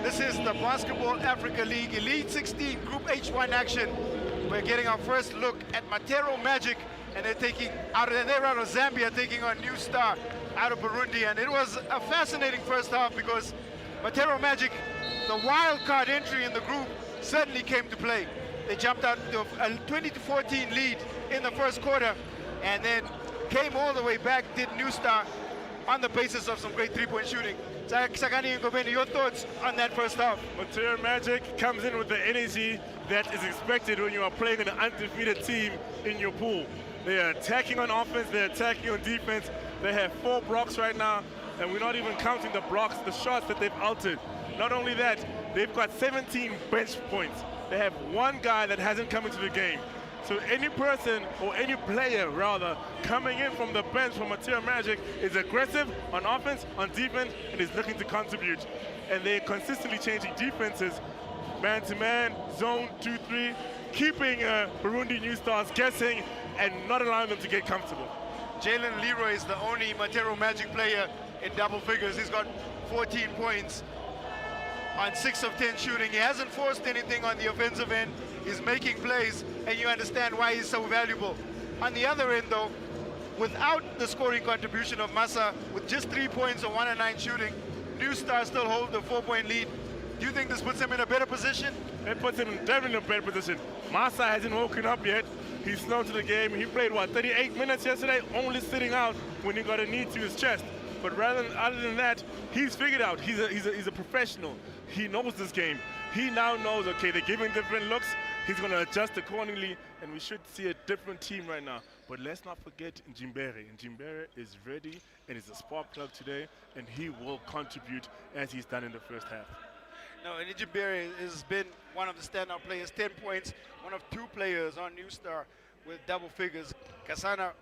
This is the Basketball Africa League Elite 16 Group H1 action. We're getting our first look at Matero Magic, and they're out of Zambia, taking on New Star out of Burundi. And it was a fascinating first half because Matero Magic, the wild card entry in the group, certainly came to play. They jumped out to a 20-14 lead in the first quarter, and then came all the way back, did New Star on the basis of some great three-point shooting. Sakani and Ngobeni, your thoughts on that first half? Matero Magic comes in with the energy that is expected when you are playing an undefeated team in your pool. They are attacking on offense, they're attacking on defense. They have 4 blocks right now, and we're not even counting the blocks, the shots that they've altered. Not only that, they've got 17 bench points. They have 1 guy that hasn't come into the game. So any person, or any player rather, coming in from the bench from Matero Magic is aggressive on offense, on defense, and is looking to contribute. And they're consistently changing defenses, man-to-man, zone, 2-3, keeping Burundi New Stars guessing and not allowing them to get comfortable. Jalen Leroy is the only Matero Magic player in double figures. He's got 14 points on 6 of 10 shooting. He hasn't forced anything on the offensive end. He's making plays, and you understand why he's so valuable. On the other end, though, without the scoring contribution of Massa, with just 3 points on 1 of 9 shooting, New Star still hold the 4-point lead. Do you think this puts him in a better position? It puts him definitely in a better position. Massa hasn't woken up yet. He's slow to the game. He played, 38 minutes yesterday, only sitting out when he got a knee to his chest. But other than that, he's figured out. He's a professional. He knows this game. He now knows, okay, they're giving different looks. He's going to adjust accordingly, and we should see a different team right now. But let's not forget Njimbere. Njimbere is ready, and is a spark plug today, and he will contribute as he's done in the first half. No, and Njimbere has been one of the standout players, 10 points, one of 2 players on New Star with double figures. Kasana,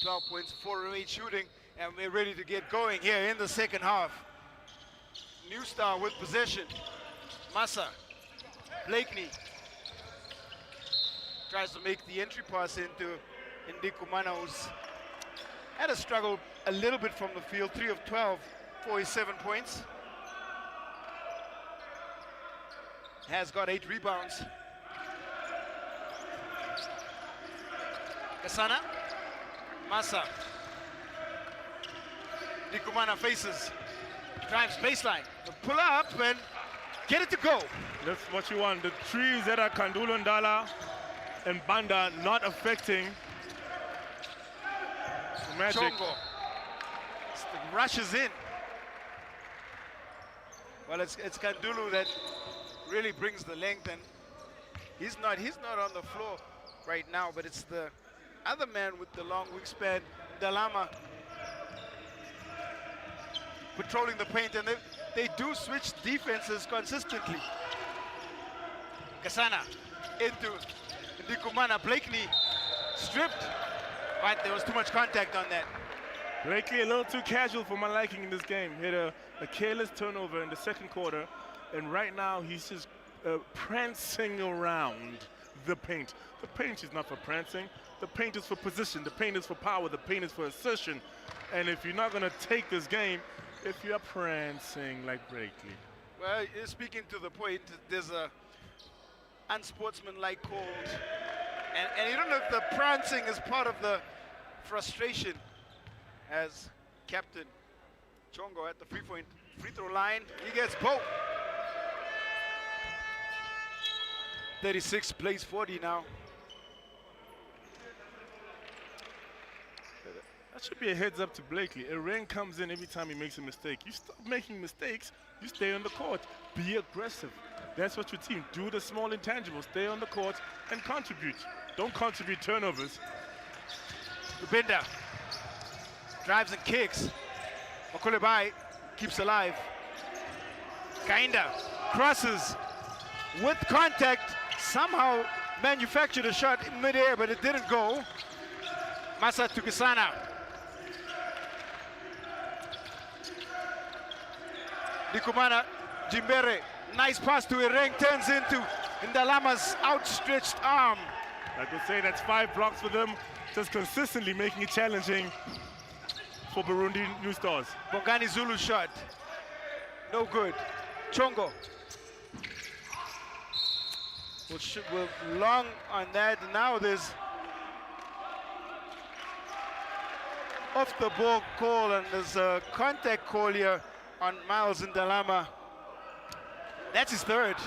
12 points, 4 of 8 shooting, and we're ready to get going here in the second half. New Star with possession. Massa, Blakeney tries to make the entry pass into Ndikumana, who's had a struggle a little bit from the field, 3 of 12 for his 7 points. Has got 8 rebounds. Kasana, Massa. Ndikumana faces, drives baseline, pull up and get it to go. That's what you want. The trees that are Kandulu Ndala and Banda not affecting Magic. Chongo rushes in. Well, it's Kandulu that really brings the length, and he's not on the floor right now, but it's the other man with the long wingspan, Dalama, patrolling the paint, and they do switch defenses consistently. Kasana into Ndikumana. Blakeney stripped, but there was too much contact on that. Blakeney a little too casual for my liking in this game. Hit a careless turnover in the second quarter, and right now he's just prancing around the paint. The paint is not for prancing. The paint is for position. The paint is for power. The paint is for assertion. And if you're not going to take this game, if you're prancing like Blakeney. Well, speaking to the point, there's a unsportsmanlike called, and you don't know if the prancing is part of the frustration, as Captain Chongo at the free throw line. He gets both. 36 plays 40 now. That should be a heads up to Blakeney. A rain comes in every time he makes a mistake. You stop making mistakes, you stay on the court. Be aggressive. That's what your team do. The small intangibles. Stay on the court and contribute. Don't contribute turnovers. Lubenda drives and kicks. Okulebai keeps alive. Kainda crosses with contact. Somehow manufactured a shot in midair, but it didn't go. Massa to Kasana. Ndikumana, Njimbere, nice pass to Ireng, turns into Ndalama's outstretched arm. I could say that's 5 blocks for them, just consistently making it challenging for Burundi New Stars. Bongani Zulu shot. No good. Chongo. We're long on that. Now there's off the ball call, and there's a contact call here on Miles Ndalama. That's his third.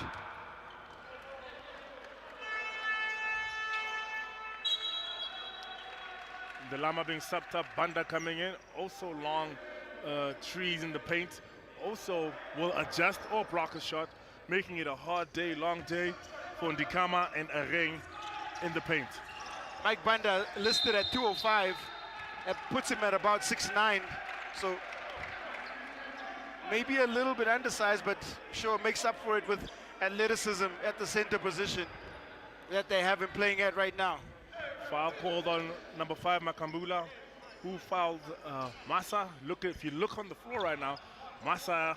Ndalama being subbed up, Banda coming in. Also long trees in the paint. Also will adjust or block a shot, making it a hard day, long day for Ndikama and Areng in the paint. Mike Banda listed at 205. That puts him at about 6'9". So maybe a little bit undersized, but sure makes up for it with athleticism at the center position that they have him playing at right now. Foul called on number 5, Makambula, who fouled Massa. If you look on the floor right now, Massa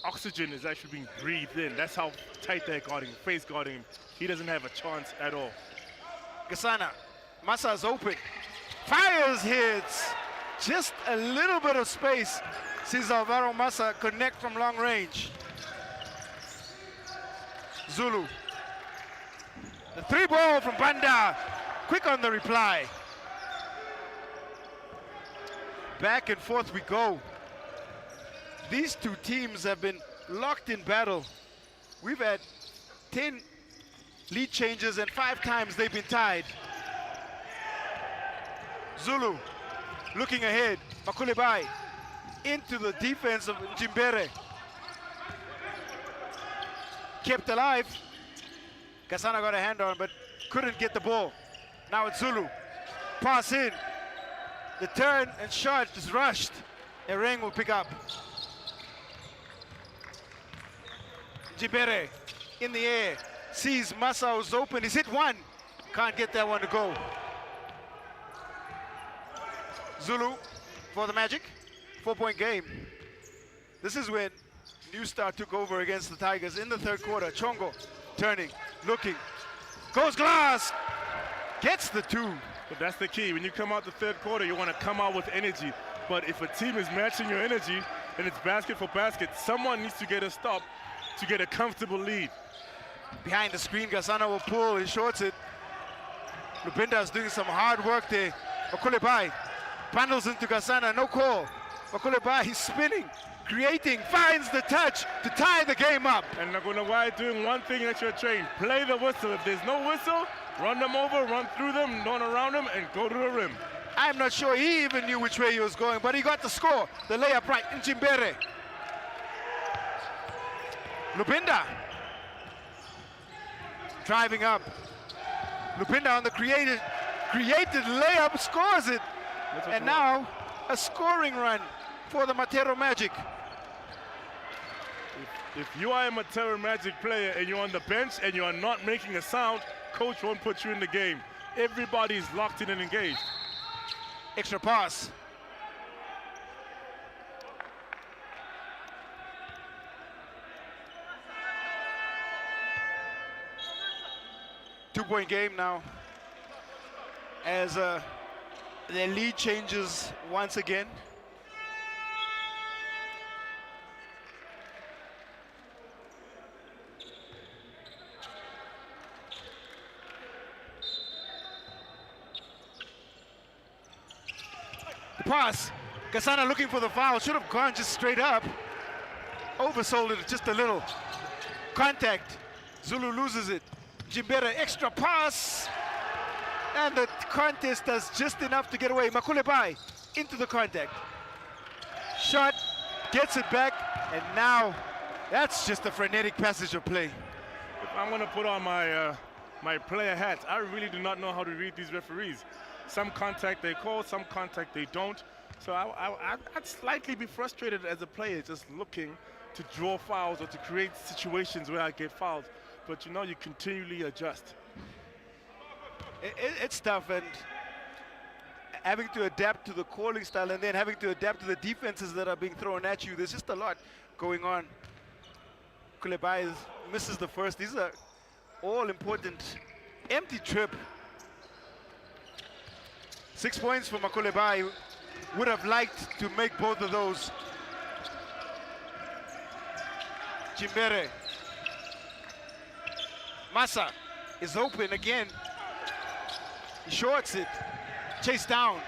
oxygen is actually being breathed in. That's how tight they're guarding him, face guarding him. He doesn't have a chance at all. Gasana, Massa's open. Fires, hits. Just a little bit of space. Sees Alvaro Massa connect from long range. Zulu. The 3-ball from Banda. Quick on the reply. Back and forth we go. These two teams have been locked in battle. We've had 10 lead changes and 5 times they've been tied. Zulu looking ahead. Makulebai into the defense of Njimbere. Kept alive. Kasana got a hand on, but couldn't get the ball. Now it's Zulu. Pass in. The turn and shot is rushed. Ereng will pick up. Njimbere in the air. Sees Massa was open. He's hit one. Can't get that one to go. Zulu for the Magic. 4-point game. This is when New Star took over against the Tigers in the third quarter. Chongo turning, looking, goes glass, gets the 2. But that's the key. When you come out the third quarter, you want to come out with energy. But if a team is matching your energy and it's basket for basket, someone needs to get a stop to get a comfortable lead. Behind the screen, Gasana will pull, he shorts it. Lupinda is doing some hard work there. Makulebai bundles into Gasana, no call. Makulebai, he's spinning, creating, finds the touch to tie the game up. And Nagunawai doing one thing that you're trained, play the whistle. If there's no whistle, run them over, run through them, run around them, and go to the rim. I'm not sure he even knew which way he was going, but he got the score. The layup right, Njimbere. Lupinda driving up. Lupinda on the created layup, scores it. And now a scoring run for the Matero Magic. If you are a Matero Magic player and you're on the bench and you are not making a sound, coach won't put you in the game. Everybody's locked in and engaged. Extra pass. Two-point game now as their lead changes once again. The pass, Gasana looking for the foul, should have gone just straight up. Oversold it just a little. Contact, Zulu loses it. Njimbere, extra pass. And the contest does just enough to get away. Makulebai into the contact. Shot, gets it back, and now that's just a frenetic passage of play. If I'm gonna put on my my player hat, I really do not know how to read these referees. Some contact they call, some contact they don't. So I'd slightly be frustrated as a player just looking to draw fouls or to create situations where I get fouled. But you know, you continually adjust. It's tough, and having to adapt to the calling style and then having to adapt to the defenses that are being thrown at you. There's just a lot going on. Kulebai misses the first. These are all important. Empty trip. 6 points for Makulebai. would have liked to make both of those. Jimbere. Massa is open again. He shorts it. Chased down.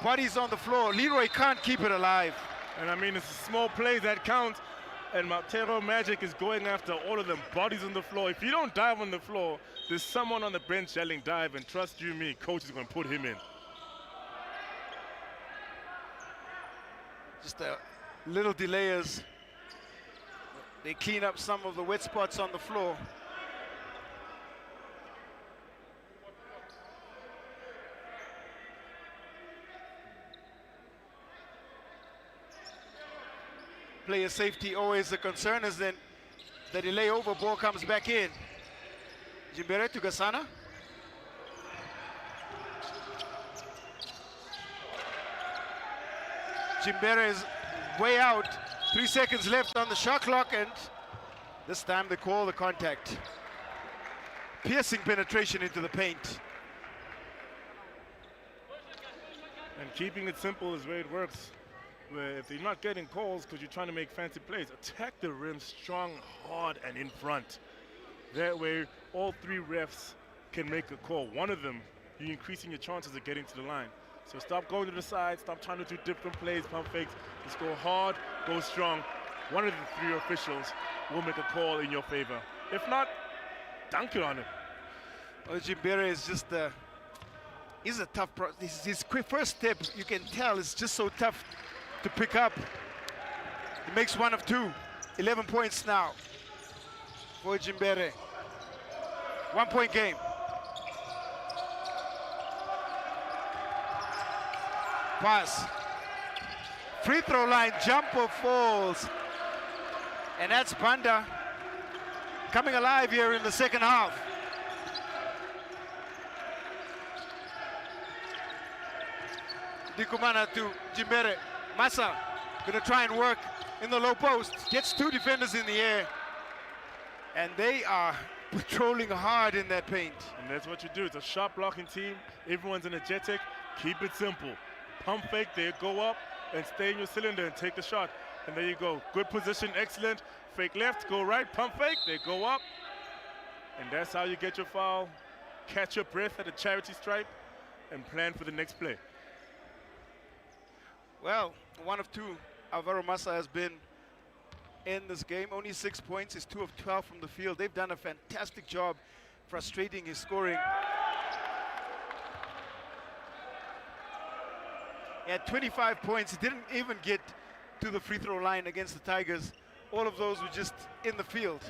Body's on the floor. Leroy can't keep it alive. And I mean, it's a small play that counts. And Matero Magic is going after all of them. Bodies on the floor. If you don't dive on the floor, there's someone on the bench yelling dive. And trust you me, coach is going to put him in. Just a little delayers. They clean up some of the wet spots on the floor. Player safety always a concern, as then the delay over, ball comes back in. Jimbere to Gasana. Jimbere is way out. 3 seconds left on the shot clock, and this time they call the contact. Piercing penetration into the paint. And keeping it simple is where it works. Where if you're not getting calls because you're trying to make fancy plays, attack the rim strong, hard, and in front. That way, all three refs can make a call. One of them, you're increasing your chances of getting to the line. So stop going to the side, stop trying to do different plays, pump fakes. Just go hard, go strong. One of the three officials will make a call in your favor. If not, dunk it on it. Well, Jimbere is just he's a tough his quick first step, you can tell, is just so tough to pick up. He makes one of two. 11 points now for Jimbere. 1 point game. Pass. Free throw line jumper falls. And that's Banda coming alive here in the second half. Dikumana to Jimbere. Massa gonna try and work in the low post. Gets two defenders in the air. And they are patrolling hard in that paint. And that's what you do. It's a shot blocking team. Everyone's energetic. Keep it simple. Pump fake, they go up and stay in your cylinder and take the shot. And there you go. Good position, excellent. Fake left, go right, pump fake, they go up. And that's how you get your foul. Catch your breath at a charity stripe and plan for the next play. Well, one of two. Alvaro Massa has been in this game. Only 6 points. He's 2 of 12 from the field. They've done a fantastic job frustrating his scoring. He had 25 points. He didn't even get to the free throw line against the Tigers. All of those were just in the field.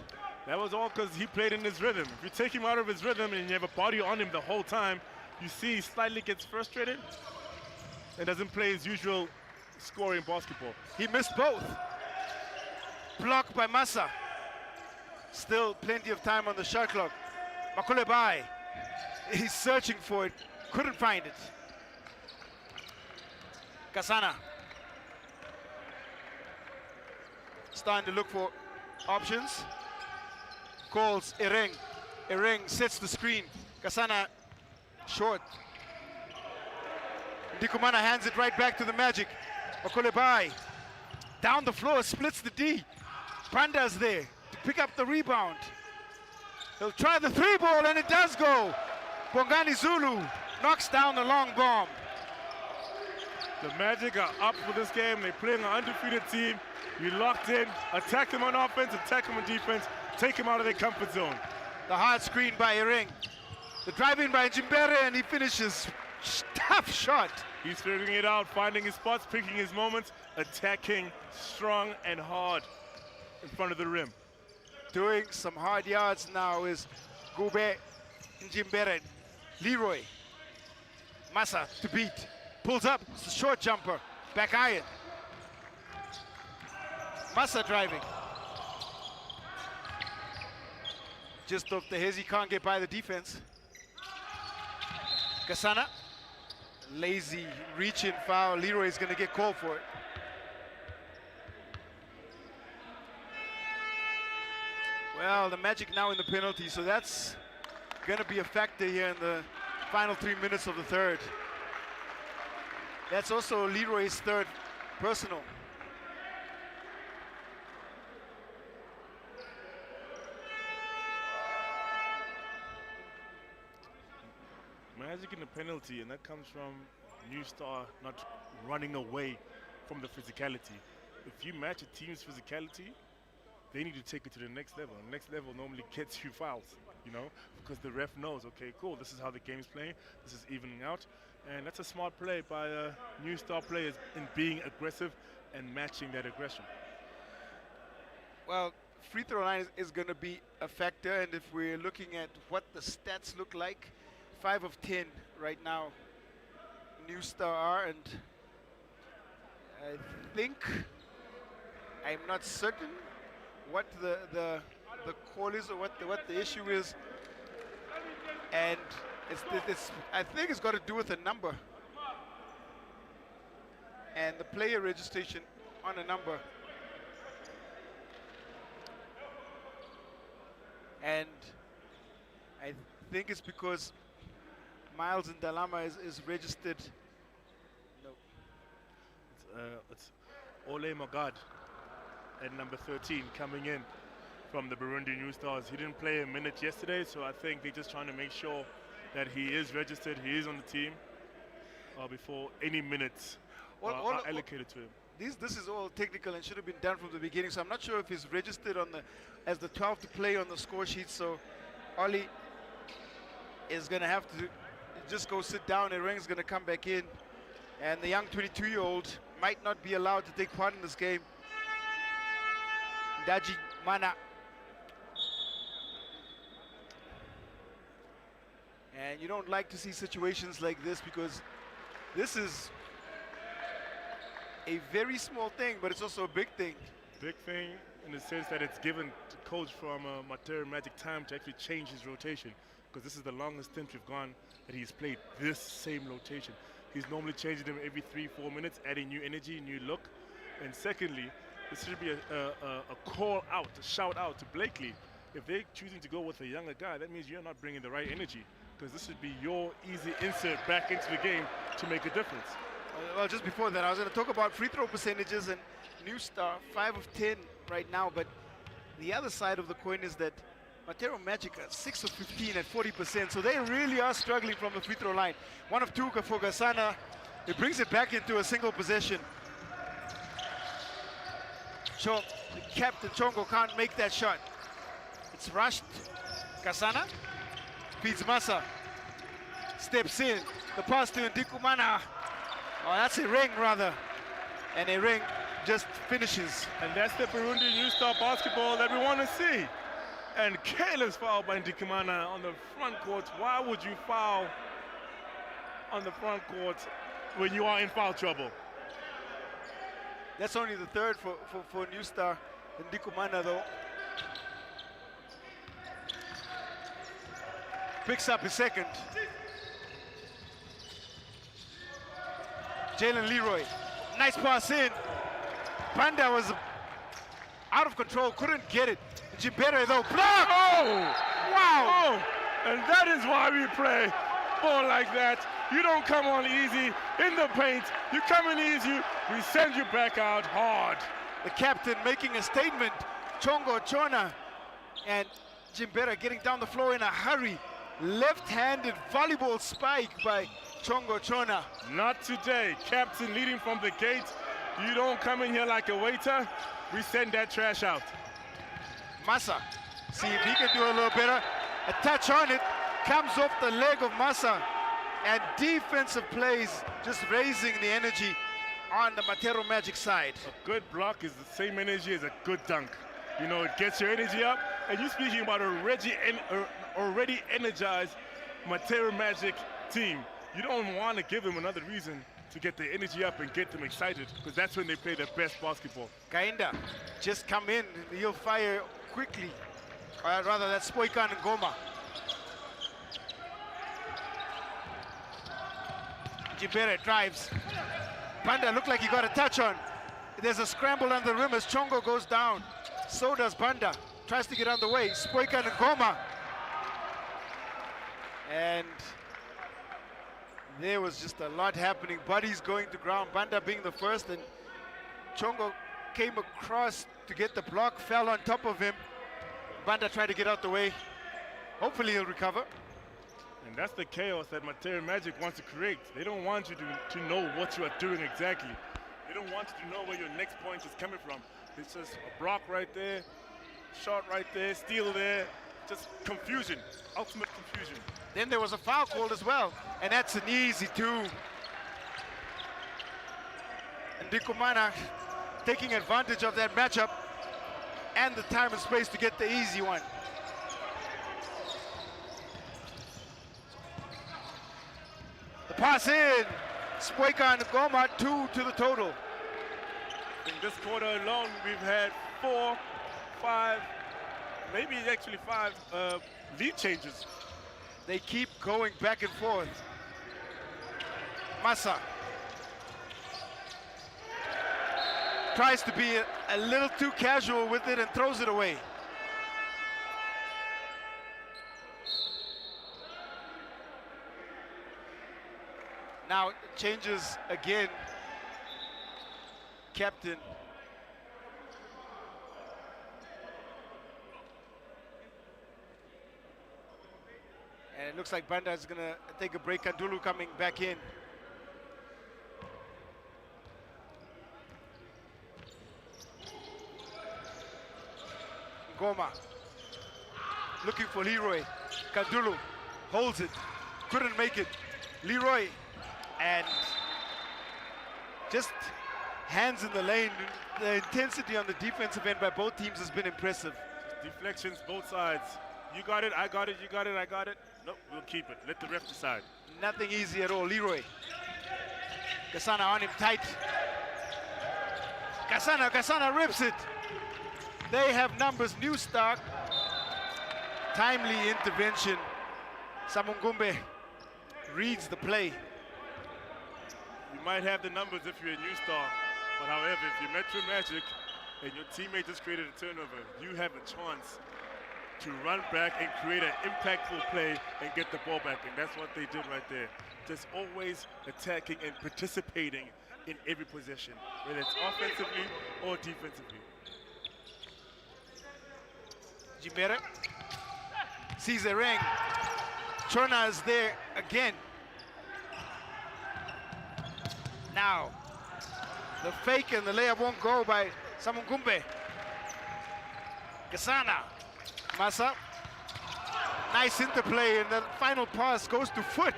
That was all because he played in his rhythm. If you take him out of his rhythm and you have a body on him the whole time, you see he slightly gets frustrated and doesn't play his usual scoring basketball. He missed both. Blocked by Massa. Still plenty of time on the shot clock. Makulebai, he's searching for it, couldn't find it. Kasana. Starting to look for options. Calls Ereng. Ereng sets the screen. Kasana short. Dikumana hands it right back to the Magic. Makulebai down the floor, splits the D. Panda's there to pick up the rebound. He'll try the three ball and it does go. Bongani Zulu knocks down the long bomb. The Magic are up for this game. They're playing an undefeated team. You locked in, attack them on offense, attack them on defense, take them out of their comfort zone. The hard screen by Ereng. The drive in by Jimbere, and he finishes. Tough shot. He's figuring it out, finding his spots, picking his moments, attacking strong and hard in front of the rim. Doing some hard yards now is Gube Jimbere. Leroy. Massa to beat. Pulls up, it's a short jumper. Back iron. Massa driving. Just off the his, he can't get by the defense. Kasana. Lazy reach-in foul. Leroy is going to get called for it. Well, the Magic now in the penalty, so that's going to be a factor here in the final 3 minutes of the third. That's also Leroy's third personal. Magic in the penalty, and that comes from New Star not running away from the physicality. If you match a team's physicality, they need to take it to the next level. The next level normally gets you fouls, you know, because the ref knows, okay, cool, this is how the game's playing, this is evening out. And that's a smart play by New Star players in being aggressive and matching that aggression. Well, free throw line is going to be a factor, and if we're looking at what the stats look like, 5 of 10 right now, New Star are, and I think, I'm not certain what the call is or what the issue is, and I think it's got to do with a number and the player registration on a number. And I think it's because Miles and Dalama is registered. No. It's Ole Magad at number 13 coming in from the Burundi New Stars. He didn't play a minute yesterday, so I think they're just trying to make sure that he is registered, he is on the team before any minutes are allocated to him. This is all technical and should have been done from the beginning, so I'm not sure if he's registered on as the 12th to play on the score sheet. So Oli is going to have to just go sit down, and Ring's going to come back in, and the young 22-year-old might not be allowed to take part in this game. Daji Mana. And you don't like to see situations like this, because this is a very small thing, but it's also a big thing. Big thing in the sense that it's given the coach from Matero Magic time to actually change his rotation, because this is the longest stint we've gone that he's played this same rotation. He's normally changing them every 3-4 minutes, adding new energy, new look. And secondly, this should be a call out, a shout out to Blakely. If they're choosing to go with a younger guy, that means you're not bringing the right energy, because this should be your easy insert back into the game to make a difference. Well, just before that, I was going to talk about free throw percentages, and New Star 5 of 10 right now, but the other side of the coin is that Matero Magic are 6 of 15 at 40%, so they really are struggling from the free throw line. 1 of 2 for Gasana. It brings it back into a single possession. The captain Chongo can't make that shot. It's rushed. Gasana feeds Massa. Steps in. The pass to Ndikumana. Oh, that's a ring rather. And a ring just finishes. And that's the Burundi New Star basketball that we want to see. And careless foul by Ndikumana on the front court. Why would you foul on the front court when you are in foul trouble? That's only the third for New Star. Ndikumana though picks up his second. Jalen Leroy, nice pass in. Banda was out of control, couldn't get it. Jimbere though, block! Oh! Wow! Oh! And that is why we play ball like that. You don't come on easy in the paint. You come in easy, we send you back out hard. The captain making a statement. Chongo Chona and Jimbere getting down the floor in a hurry. Left-handed volleyball spike by Chongo Chona. Not today. Captain leading from the gate. You don't come in here like a waiter. We send that trash out. Massa, see if he can do a little better. A touch on it, comes off the leg of Massa. And defensive plays, just raising the energy on the Matero Magic side. A good block is the same energy as a good dunk. You know, it gets your energy up. And you're speaking about already energized Matero Magic team. You don't want to give them another reason to get their energy up and get them excited, because that's when they play their best basketball. Kainda just come in, he'll fire quickly. Or rather, that's Spoikan and Goma. Jimbere drives. Banda looked like he got a touch on. There's a scramble on the rim as Chongo goes down. So does Banda. Tries to get on the way. Spoikan and Goma. And There was just a lot happening. Buddies going to ground, Banda being the first, and Chongo came across to get the block, fell on top of him. Banda tried to get out the way. Hopefully he'll recover. And that's the chaos that Matero Magic wants to create. They don't want you to know what you are doing exactly. They don't want you to know where your next point is coming from. It's just a block right there, shot right there, steal there, just confusion, ultimate confusion. Then there was a foul called as well, and that's an easy two. And Ndikumana taking advantage of that matchup and the time and space to get the easy one. The pass in, Spoika and Goma, 2 to the total. In this quarter alone, we've had 4, 5, maybe actually 5 lead changes. They keep going back and forth. Massa tries to be a little too casual with it and throws it away. Now it changes again. Captain. And it looks like Banda is going to take a break. Kandulu coming back in. Goma looking for Leroy. Kandulu holds it, couldn't make it. Leroy, and just hands in the lane. The intensity on the defensive end by both teams has been impressive. Deflections both sides. You got it, I got it, you got it, I got it. Nope, we'll keep it. Let the ref decide. Nothing easy at all. Leroy. Kasana on him tight. Kasana rips it. They have numbers. New start. Timely intervention. Samungumbe reads the play. You might have the numbers if you're a new star, but however, if you're Metro Magic and your teammate just created a turnover, you have a chance to run back and create an impactful play and get the ball back, and that's what they did right there. Just always attacking and participating in every possession, whether it's offensively or defensively. Jimere sees a ring. Chona is there again. Now, the fake and the layup won't go by Samungumbe. Kasana. Massa. Nice interplay, and the final pass goes to Foot.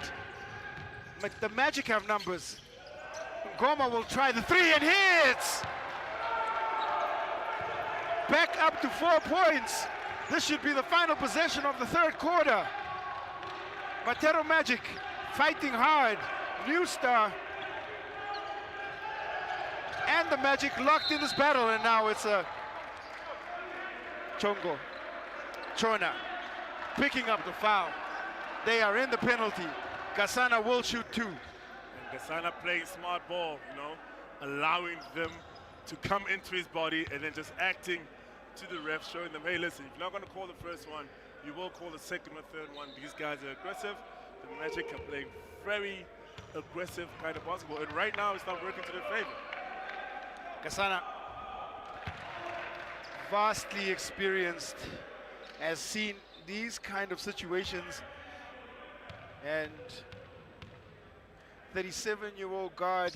But the Magic have numbers. Goma will try the three and hits! Back up to 4 points. This should be the final possession of the third quarter. Matero Magic fighting hard. New star. And the Magic locked in this battle, and now it's a Chona picking up the foul. They are in the penalty. Kasana will shoot 2. And Kasana playing smart ball, you know, allowing them to come into his body and then just acting to the refs, showing them, hey, listen, if you're not going to call the first one, you will call the second or third one. These guys are aggressive. The Magic are playing very aggressive kind of basketball, and right now it's not working to their favor. Kasana, vastly experienced, has seen these kind of situations, and 37-year-old guard,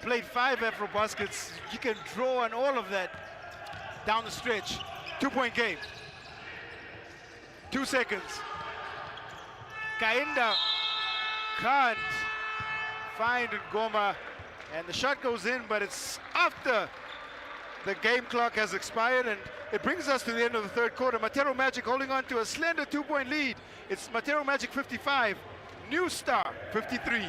played 5 Afro baskets. You can draw on all of that down the stretch. 2-point game. 2 seconds. Kainda can't find Ngoma, and the shot goes in, but it's after the game clock has expired, and it brings us to the end of the third quarter. Matero Magic holding on to a slender 2-point lead. It's Matero Magic 55, New Star 53.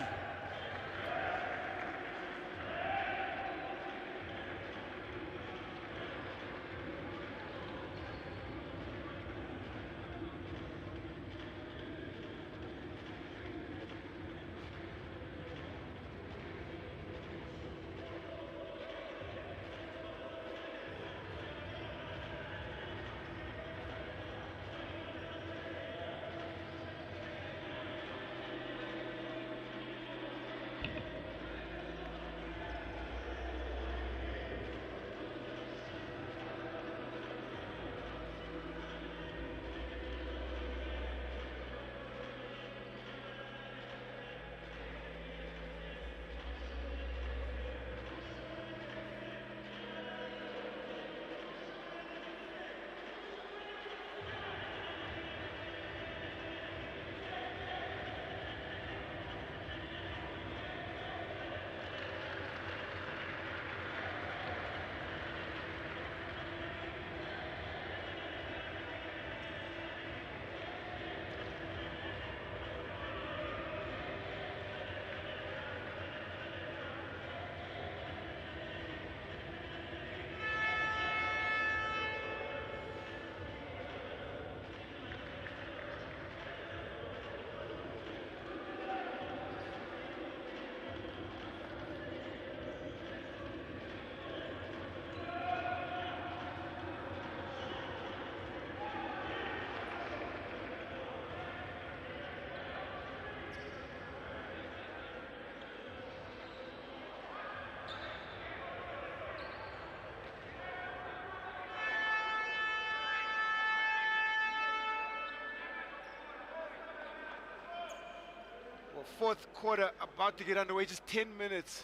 fourth quarter about to get underway, just 10 minutes,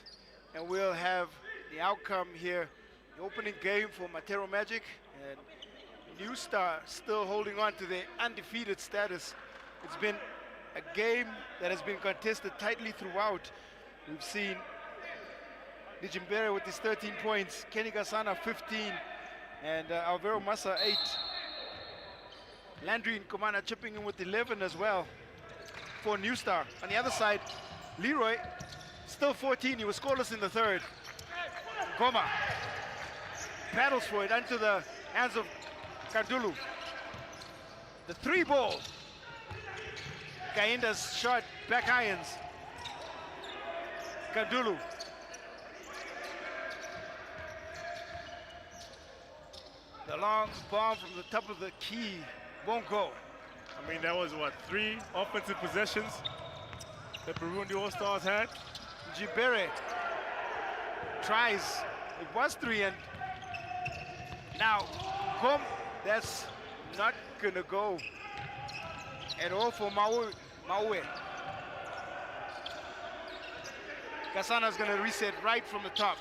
and we'll have the outcome here. The opening game for Matero Magic, and New Star still holding on to their undefeated status. It's been a game that has been contested tightly throughout. We've seen Nijimbere with his 13 points, Kenny Gasana 15, and Alvaro Massa 8. Landry Nkomana chipping in with 11 as well for New Star. On the other side, Leroy, still 14, he was scoreless in the third. Goma paddles for it onto the hands of Kandulu. The 3 ball. Kainda's shot, back irons. Kandulu. The long bomb from the top of the key won't go. I mean, that was what, 3 offensive possessions that Burundi All-Stars had? Jibere tries, it was 3, and now Kom, that's not gonna go at all for Maue. Kasana's gonna reset right from the top.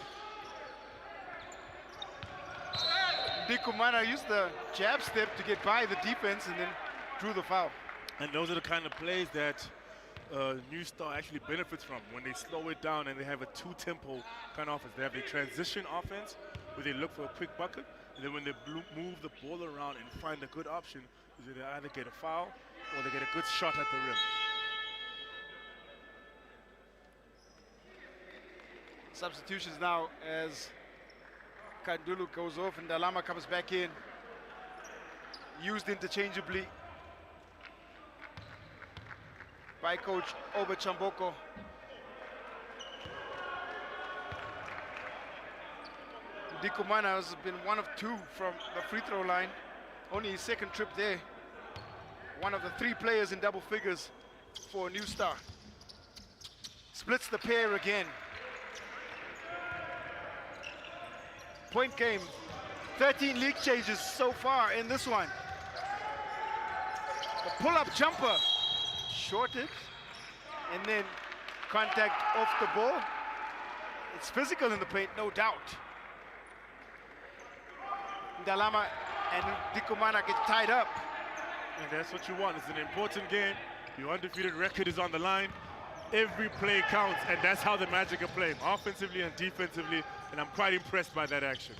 Dikumana used the jab step to get by the defense and then drew the foul. And those are the kind of plays that New Star actually benefits from when they slow it down and they have a 2-tempo kind of offense. They have a transition offense where they look for a quick bucket, and then when they move the ball around and find a good option, they either get a foul or they get a good shot at the rim. Substitutions now as Kandulu goes off and Dalama comes back in. Used interchangeably by coach Oba Chamboko. Dikumana has been 1 of 2 from the free throw line. Only his second trip there. One of the 3 players in double figures for New Star. Splits the pair again. Point game. 13 league changes so far in this one. The pull-up jumper. Shorted, and then contact off the ball. It's physical in the paint, no doubt. Dalama and Dikumana get tied up. And that's what you want. It's an important game. Your undefeated record is on the line. Every play counts, and that's how the Magic are playing, offensively and defensively, and I'm quite impressed by that action.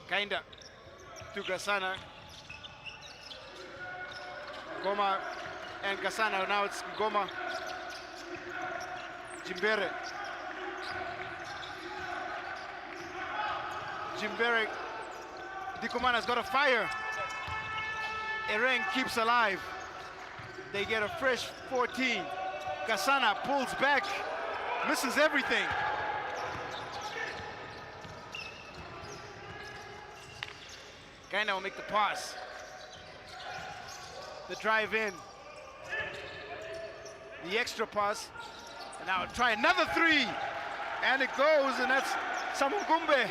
Kinda to Gasana. Goma and Gasana, now it's Goma. Jimbere. Jimbere. Dikumana's got a fire. Ereng keeps alive. They get a fresh 14. Gasana pulls back, misses everything. Kinda will make the pass. The drive in. The extra pass, and now try another 3, and it goes, and that's Samugumbe.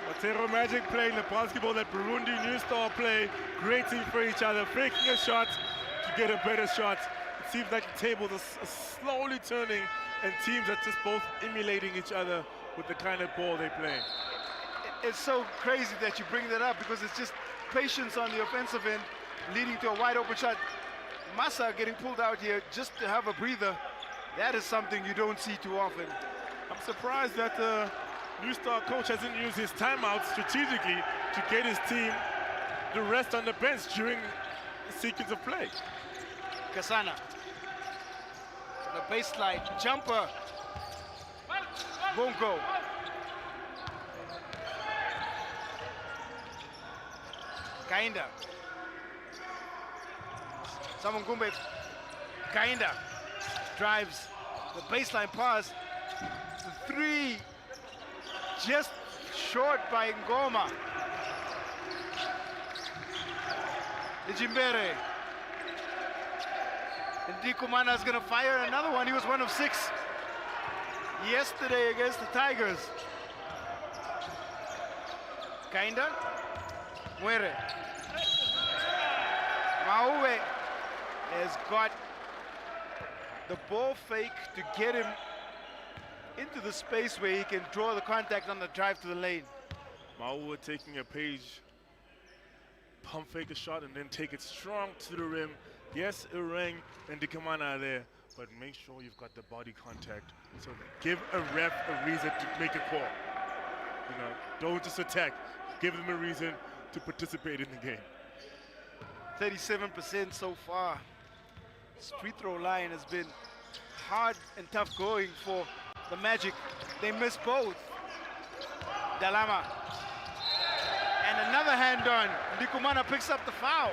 Matero Magic playing the basketball that Burundi New Star play, creating for each other, faking a shot to get a better shot. It seems like the tables are slowly turning, and teams are just both emulating each other with the kind of ball they play. It's so crazy that you bring that up, because it's just patience on the offensive end, leading to a wide open shot. Massa getting pulled out here just to have a breather. That is something you don't see too often. I'm surprised that the New Star coach hasn't used his timeout strategically to get his team the rest on the bench during the sequence of play. Kasana. The baseline jumper. Won't go. Kinda. Samungumbe, Kinda drives the baseline pass. The 3, just short by Ngoma. Nijimbere. And Dikumana is gonna fire another one. He was 1 of 6 yesterday against the Tigers. Kinda. Muere. Maue has got the ball fake to get him into the space where he can draw the contact on the drive to the lane. Maua taking a page, pump fake a shot and then take it strong to the rim. Yes, Ireng and Dikamana are there, but make sure you've got the body contact. So give a ref a reason to make a call. You know, don't just attack. Give them a reason to participate in the game. 37% so far. This free throw line has been hard and tough going for the Magic. They missed both. Dalama. And another hand on. Ndikumana picks up the foul.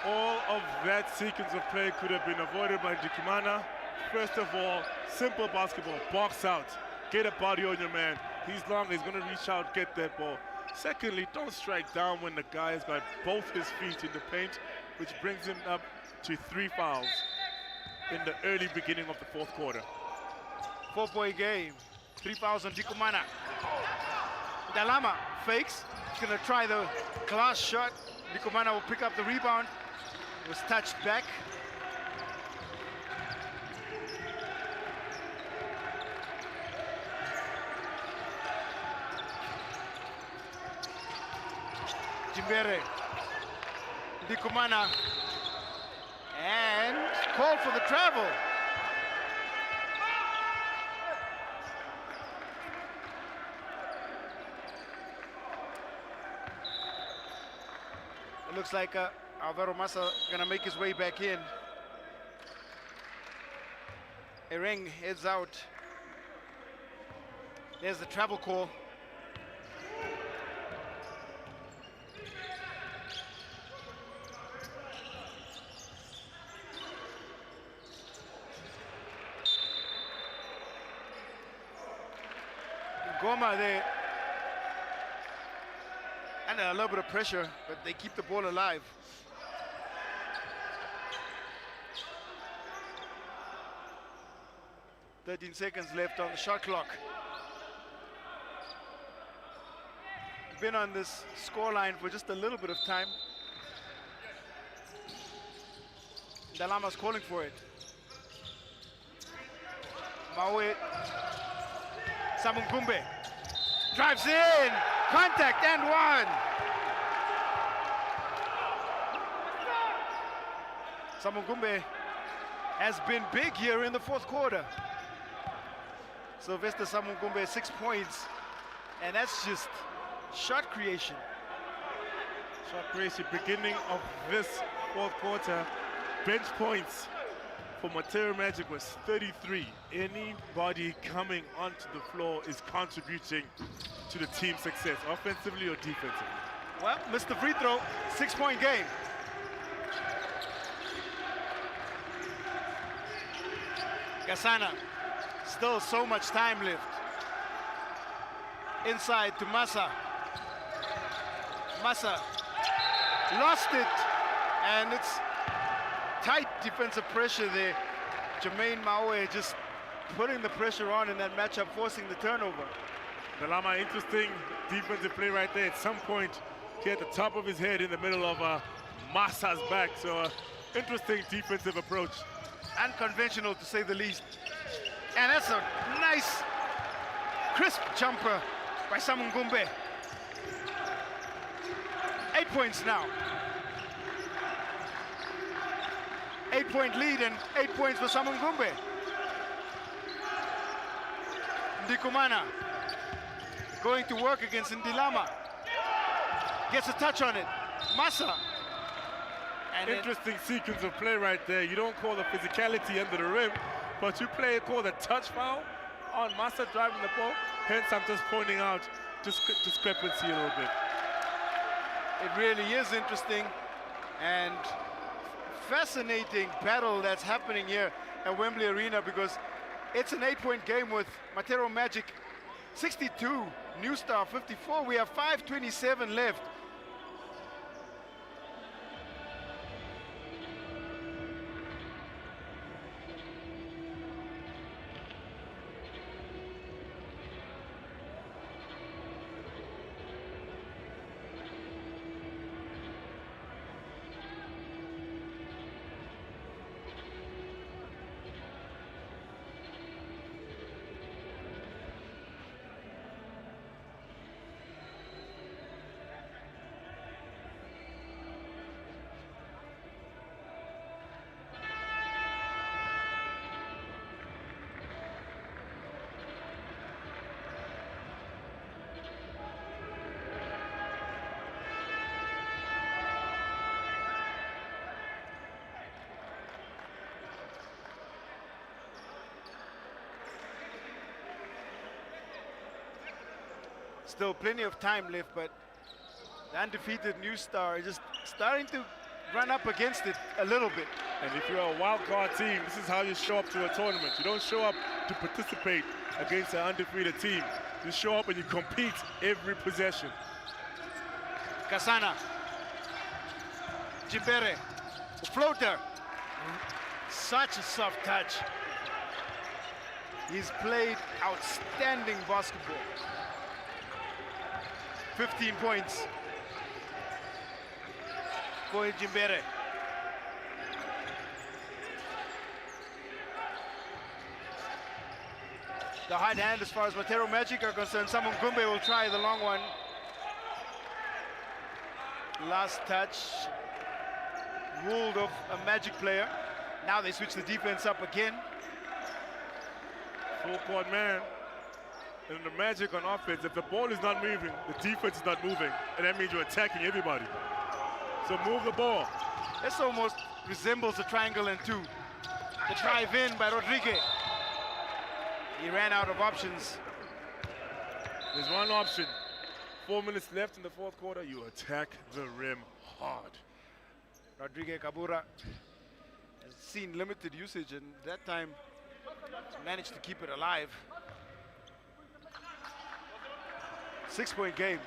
All of that sequence of play could have been avoided by Ndikumana. First of all, simple basketball, box out. Get a body on your man. He's long, he's gonna reach out, get that ball. Secondly, don't strike down when the guy has got both his feet in the paint, which brings him up to 3 fouls in the early beginning of the 4th quarter. 4-point game. 3 fouls on Ndikumana. Dalama fakes. He's gonna try the glass shot. Ndikumana will pick up the rebound. It was touched back. Jimbere, Ndikumana, and called for the travel. It looks like Alvaro Massa gonna make his way back in. Ireng heads out. There's the travel call. Goma there, and a little bit of pressure, but they keep the ball alive. "13 seconds left on the shot clock. Been on this scoreline for just a little bit of time. Dalama's calling for it. Maui. Samungumbe drives in, contact and one. Samungumbe has been big here in the 4th quarter. Sylvester Samungumbe, 6 points, and that's just shot creation. Shot creation, beginning of this 4th quarter. Bench points for Matero Magic was 33. Anybody coming onto the floor is contributing to the team's success, offensively or defensively. Well, missed the free throw, 6-point game. Gasana, still so much time left. Inside to Massa. Massa lost it, and it's tight defensive pressure there. Jermaine Maue just putting the pressure on in that matchup, forcing the turnover. Dalama, interesting defensive play right there. At some point, he had the top of his head in the middle of Massa's back. So interesting defensive approach. Unconventional to say the least. And that's a nice, crisp jumper by Samungumbe. 8 points now. 8-point lead and 8 points for Samungumbe. Ndikumana going to work against Ndilama. Gets a touch on it. Massa. And interesting sequence of play right there. You don't call the physicality under the rim, but you call the touch foul on Massa driving the ball. Hence, I'm just pointing out discrepancy a little bit. It really is interesting and fascinating battle that's happening here at Wembley Arena, because it's an 8-point game with Matero Magic 62, New Star 54. We have 5:27 left. Still plenty of time left, but the undefeated new star is just starting to run up against it a little bit. And if you're a wild card team, this is how you show up to a tournament. You don't show up to participate against an undefeated team. You show up and you compete every possession. Kasana. Jimbere. Floater. Such a soft touch. He's played outstanding basketball. 15 points for Jimbere. The hard hand as far as Matero Magic are concerned. Samu Ngumbe will try the long one. Last touch. Ruled off a Magic player. Now they switch the defense up again. Full court man. And the Magic on offense, if the ball is not moving, the defense is not moving. And that means you're attacking everybody. So move the ball. This almost resembles a triangle and two. The drive in by Rodriguez. He ran out of options. There's one option. 4 minutes left in the fourth quarter. You attack the rim hard. Rodriguez Kabura has seen limited usage, and that time managed to keep it alive. 6-point game.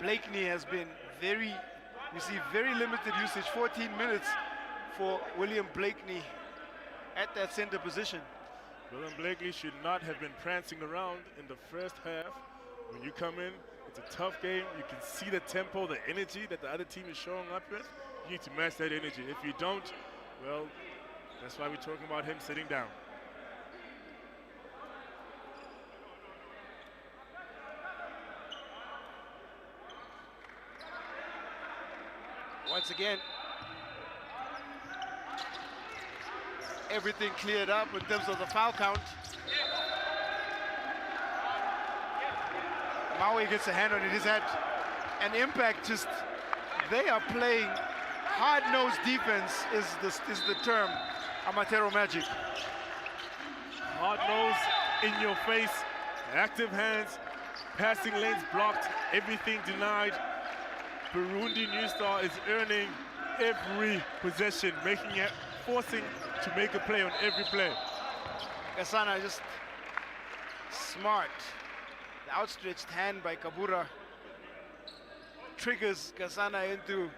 Blakeney has been very limited usage, 14 minutes for William Blakeney at that center position. William Blakeney should not have been prancing around in the first half. When you come in, it's a tough game. You can see the tempo, the energy that the other team is showing up with. You need to match that energy. If you don't, well, that's why we're talking about him sitting down. Once again, everything cleared up in terms of the foul count. Maui gets a hand on it. He's had an impact. Just they are playing hard-nosed defense is the term. Matero Magic. Hard nose, in your face, active hands, passing lanes blocked, everything denied. Burundi New Star is earning every possession, forcing to make a play on every play. Kasana just smart. The outstretched hand by Kabura triggers Kasana into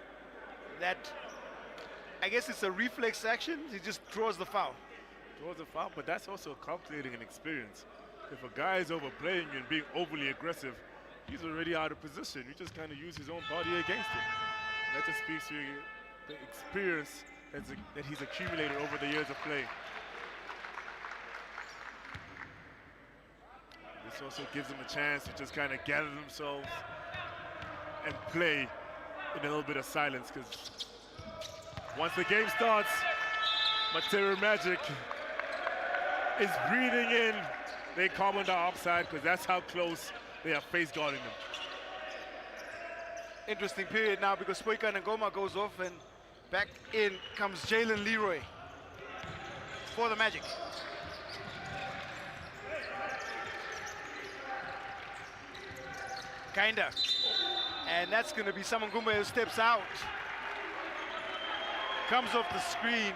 that. I guess it's a reflex action. He just draws the foul. Draws the foul, but that's also calculating an experience. If a guy is overplaying you and being overly aggressive, he's already out of position. You just kind of use his own body against him. And that just speaks to the experience that he's accumulated over the years of play. This also gives him a chance to just kind of gather themselves and play in a little bit of silence, because once the game starts, Matero Magic is breathing in their carbon dioxide, because that's how close they are face guarding them. Interesting period now, because Spoika Ngoma goes off and back in comes Jalen Leroy for the Magic. Kinda. And that's going to be Samu Ngumbe who steps out. Comes off the screen.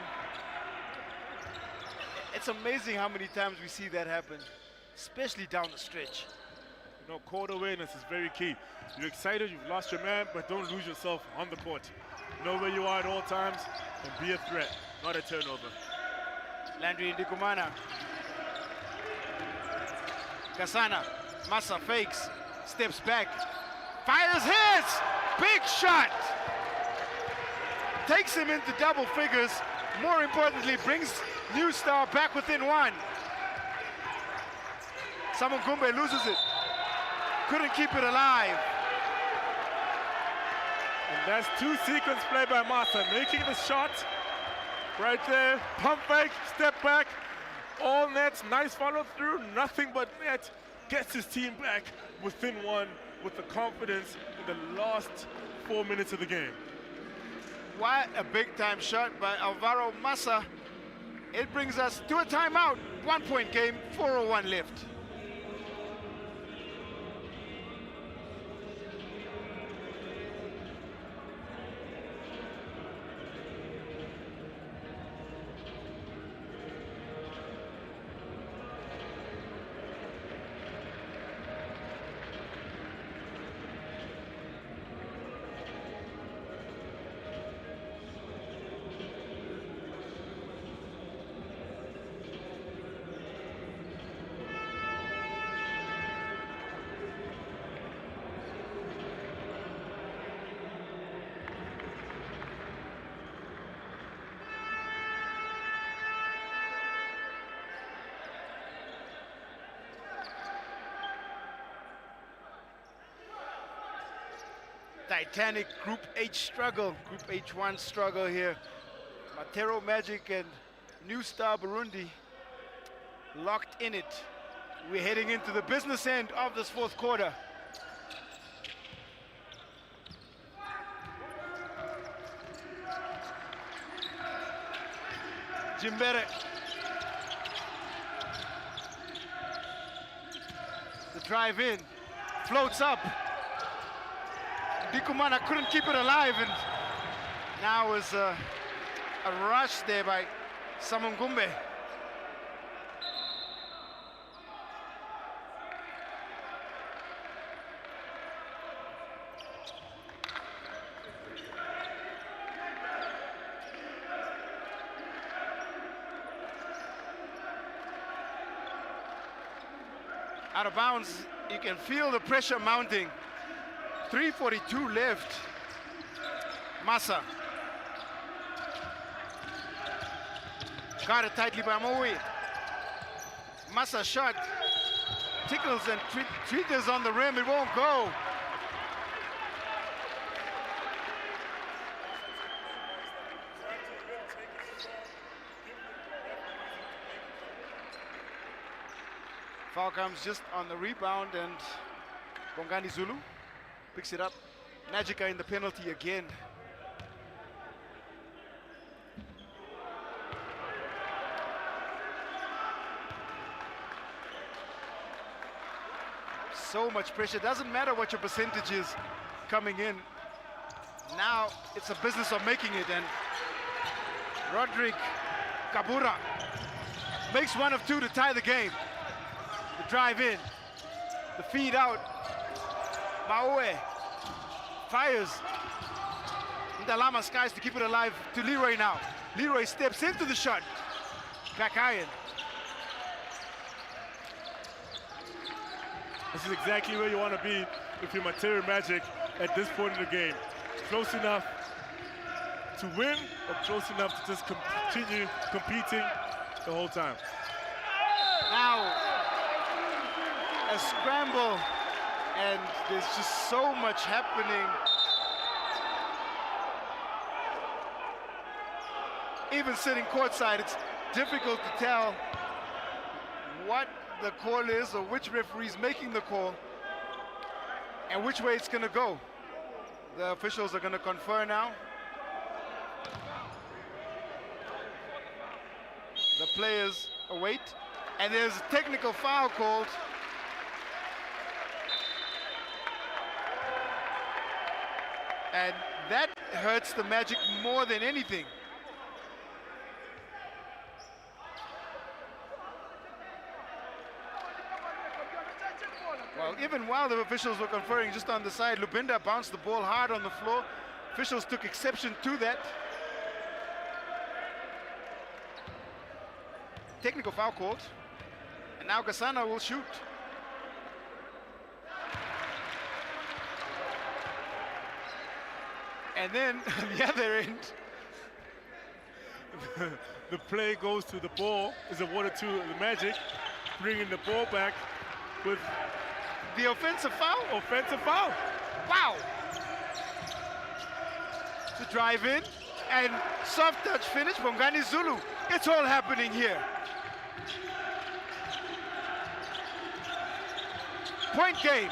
It's amazing how many times we see that happen, especially down the stretch. You know, court awareness is very key. You're excited, you've lost your man, but don't lose yourself on the court. Know where you are at all times and be a threat, not a turnover. Landry Ndikumana. Kasana. Massa fakes, steps back, fires his! Big shot! Takes him into double figures. More importantly, brings New Star back within one. Samu Ngumbe loses it. Couldn't keep it alive. And that's two sequence play by Massa, making the shot right there. Pump fake, step back, all nets, nice follow through, nothing but net. Gets his team back within one with the confidence in the last 4 minutes of the game. What a big time shot by Alvaro Massa. It brings us to a timeout. 1 point game, 4:01 left. Titanic Group H struggle, Group H1 struggle here. Matero Magic and New Star Burundi locked in it. We're heading into the business end of this fourth quarter. Jimbere. The drive in, floats up. Dikumana couldn't keep it alive, and now was a rush there by Samungumbe. Out of bounds, you can feel the pressure mounting. 3:42 left. Massa. Got it tightly by Moe. Massa shot. Tickles and Triggers on the rim. It won't go. Foul comes just on the rebound, and Bongani Zulu picks it up. Magica in the penalty again. So much pressure. Doesn't matter what your percentage is coming in. Now it's a business of making it, and Roderick Kabura makes one of two to tie the game. The drive in, the feed out. Maue fires. Ndalama skies to keep it alive to Leroy now. Leroy steps into the shot. Back iron. This is exactly where you want to be with your Matero Magic at this point in the game. Close enough to win, or close enough to just continue competing the whole time. Now, a scramble, and there's just so much happening. Even sitting courtside, it's difficult to tell what the call is or which referee's making the call and which way it's going to go. The officials are going to confer now. The players await, and there's a technical foul called. And that hurts the Magic more than anything. Well, even while the officials were conferring just on the side, Lubinda bounced the ball hard on the floor. Officials took exception to that. Technical foul called. And now Gasana will shoot. And then on the other end, the play goes to the ball. Is a 1-2 the Magic, bringing the ball back with the offensive foul? Offensive foul. Wow. The drive in and soft touch finish, Bongani Zulu. It's all happening here. Point game.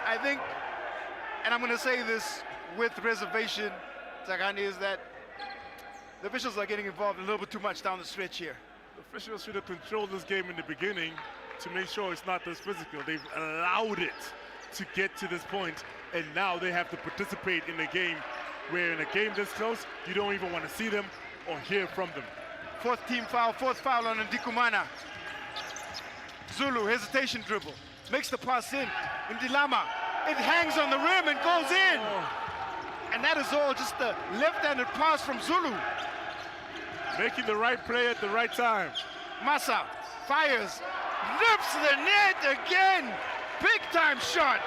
I think, and I'm going to say this with reservation, Takani, is that the officials are getting involved a little bit too much down the stretch here. The officials should have controlled this game in the beginning to make sure it's not this physical. They've allowed it to get to this point, and now they have to participate in a game where in a game this close, you don't even want to see them or hear from them. Fourth team foul, fourth foul on Ndikumana. Zulu, hesitation dribble, makes the pass in. Ndilama, it hangs on the rim and goes in. Oh. And that is all just the left-handed pass from Zulu. Making the right play at the right time. Massa fires, rips the net again. Big time shot.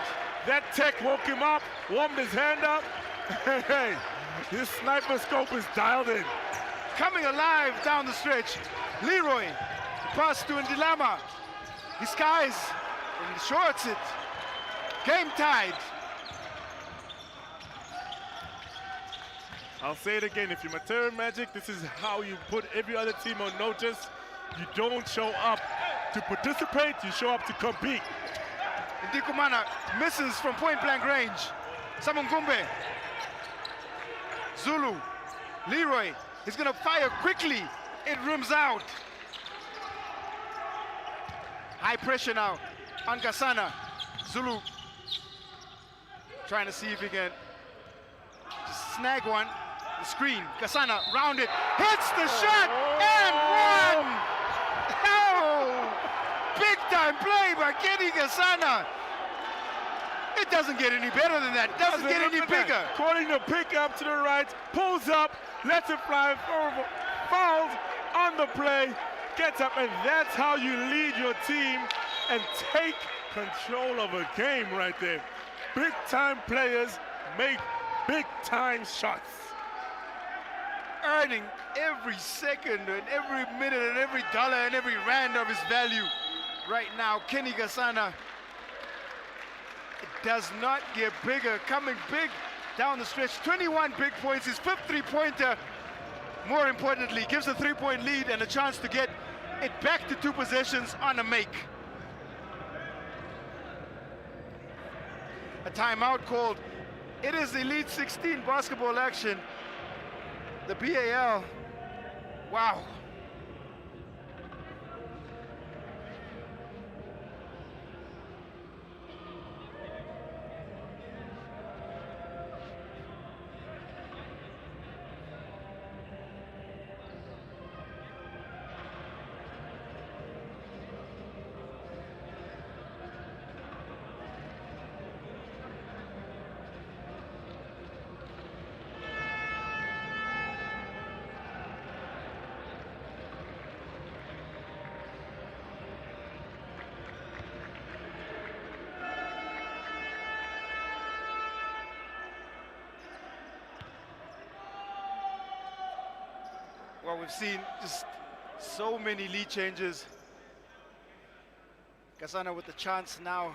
That tech woke him up, warmed his hand up. Hey, his sniper scope is dialed in. Coming alive down the stretch. Leroy, pass to Ndilama. He skies and shorts it. Game tied. I'll say it again, if you're Matero Magic, this is how you put every other team on notice. You don't show up to participate, you show up to compete. Ndikumana misses from point-blank range. Samungumbe. Zulu. Leroy is going to fire quickly. It rims out. High pressure now on Gasana. Zulu trying to see if he can just snag one. The screen. Gasana round it. Hits the shot and one. Oh! Big time play by Kenny Gasana. It doesn't get any better than that. Doesn't get any bigger. Calling the pick up to the right, pulls up, lets it fly forward, fouls on the play, gets up, and that's how you lead your team and take control of a game right there. Big time players make big time shots. Earning every second and every minute and every dollar and every rand of his value right now. Kenny Gasana, it does not get bigger, coming big down the stretch. 21 big points, his fifth three-pointer. More importantly, gives a three-point lead and a chance to get it back to 2 possessions on a make. A timeout called. It is Elite 16 basketball action. The B.A.L. Wow. Well, we've seen just so many lead changes. Gasana with the chance now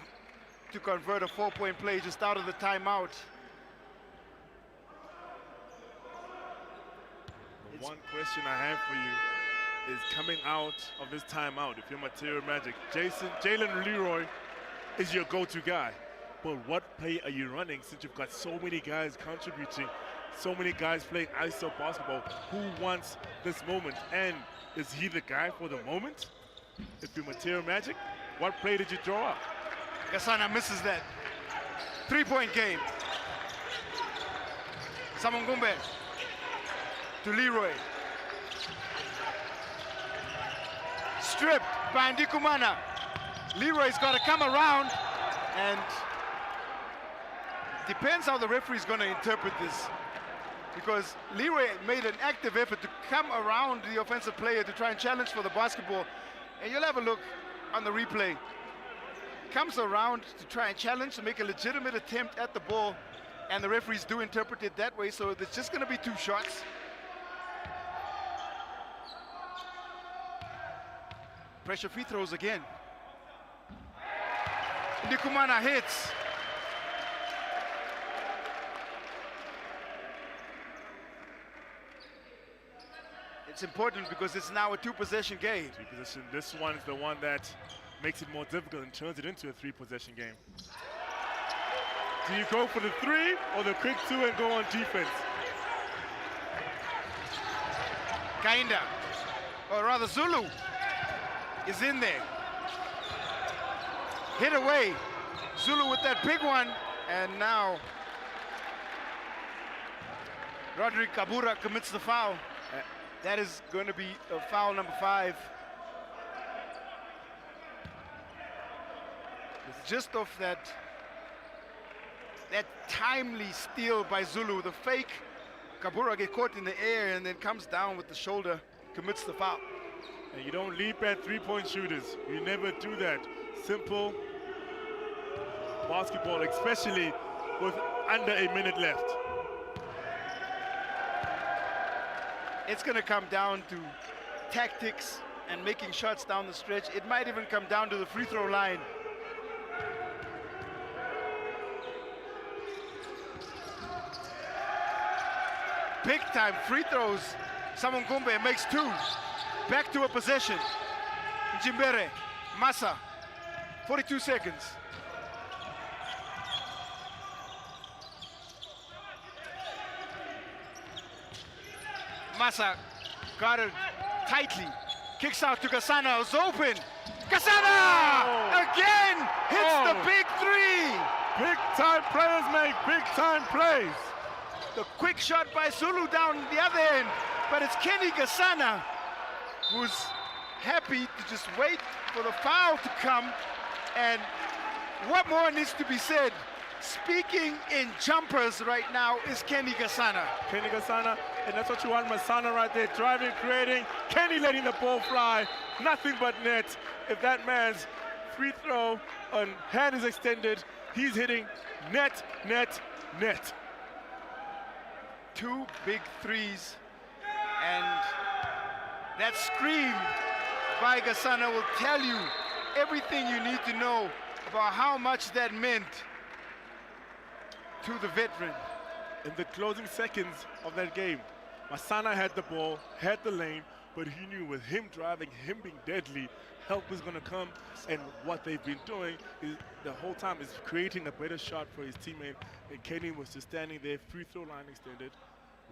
to convert a 4-point play just out of the timeout. The one question I have for you is coming out of this timeout, if you're Matero Magic, Jalen Leroy is your go-to guy. But what play are you running since you've got so many guys contributing? So many guys playing ISO basketball. Who wants this moment? And is he the guy for the moment? If you're Matero Magic, what play did you draw up? Gasana misses that. 3-point game. Samungumbe to Leroy. Stripped by Ndikumana. Leroy's got to come around, and depends how the referee's going to interpret this. Because Leroy made an active effort to come around the offensive player to try and challenge for the basketball. And you'll have a look on the replay. Comes around to try and challenge, to make a legitimate attempt at the ball. And the referees do interpret it that way, so there's just going to be 2 shots. Pressure free throws again. Ndikumana hits. It's important because it's now a 2-possession game. 2-possession. This one is the one that makes it more difficult and turns it into a 3-possession game. Do you go for the 3 or the quick 2 and go on defense? Kinda. Or rather, Zulu is in there. Hit away. Zulu with that big one. And now Roderick Kabura commits the foul. That is going to be foul number 5. It's just off that timely steal by Zulu. The fake, Kabura get caught in the air and then comes down with the shoulder, commits the foul. And you don't leap at 3-point shooters. You never do that. Simple basketball, especially with under a minute left. It's going to come down to tactics and making shots down the stretch. It might even come down to the free throw line. Big time free throws. Samunkumbe makes 2. Back to a possession. Njimbere, Massa, 42 seconds. Massa got it tightly. Kicks out to Kasana, who's open. Kasana! Again! Hits the big 3! Big time players make big time plays. The quick shot by Zulu down the other end, but it's Kenny Kasana who's happy to just wait for the foul to come. And what more needs to be said? Speaking in jumpers right now is Kenny Kasana. Kenny Kasana, and that's what you want, Masana right there, driving, creating, Kenny letting the ball fly, nothing but net. If that man's free throw and hand is extended, he's hitting net, net, net. 2 big 3s, and that scream by Kasana will tell you everything you need to know about how much that meant to the veteran. In the closing seconds of that game, Masana had the ball, had the lane, but he knew with him driving, him being deadly, help was going to come. And what they've been doing is the whole time is creating a better shot for his teammate. And Kenny was just standing there, free throw line extended,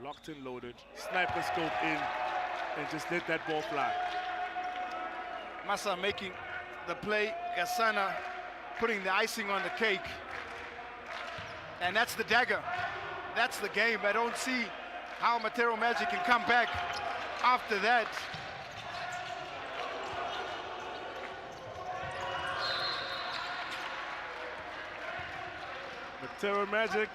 locked and loaded, sniper scope in, and just let that ball fly. Massa making the play, Kasana putting the icing on the cake. And that's the dagger. That's the game. I don't see how Matero Magic can come back after that. Matero Magic,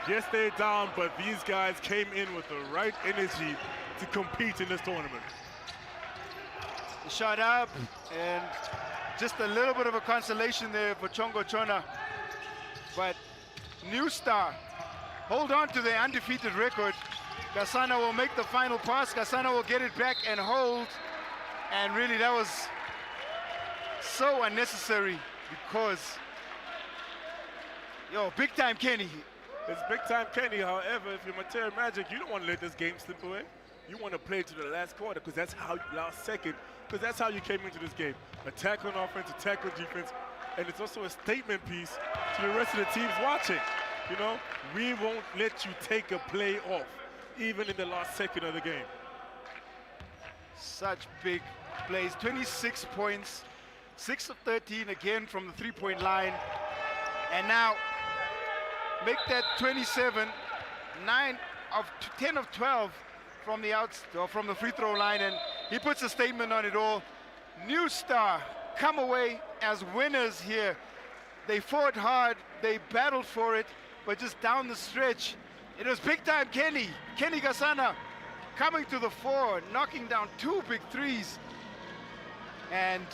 yes, they're down, but these guys came in with the right energy to compete in this tournament. The shot up, and just a little bit of a consolation there for Chongo Chona. But New Star hold on to their undefeated record. Kasana will make the final pass. Kasana will get it back and hold. And really, that was so unnecessary because, big time Kenny. It's big time Kenny. However, if you're Matero Magic, you don't want to let this game slip away. You want to play to the last quarter because that's how, last second, because that's how you came into this game. Attack on offense, attack on defense. And it's also a statement piece to the rest of the teams watching. You know, we won't let you take a play off, even in the last second of the game. Such big plays, 26 points, 6 of 13 again from the three-point line. And now make that 27, 10 of 12 from the from the free throw line, and he puts a statement on it all. New Star come away as winners here. They fought hard, they battled for it, but just down the stretch, it was big time Kenny Kasana coming to the fore, knocking down 2 big threes and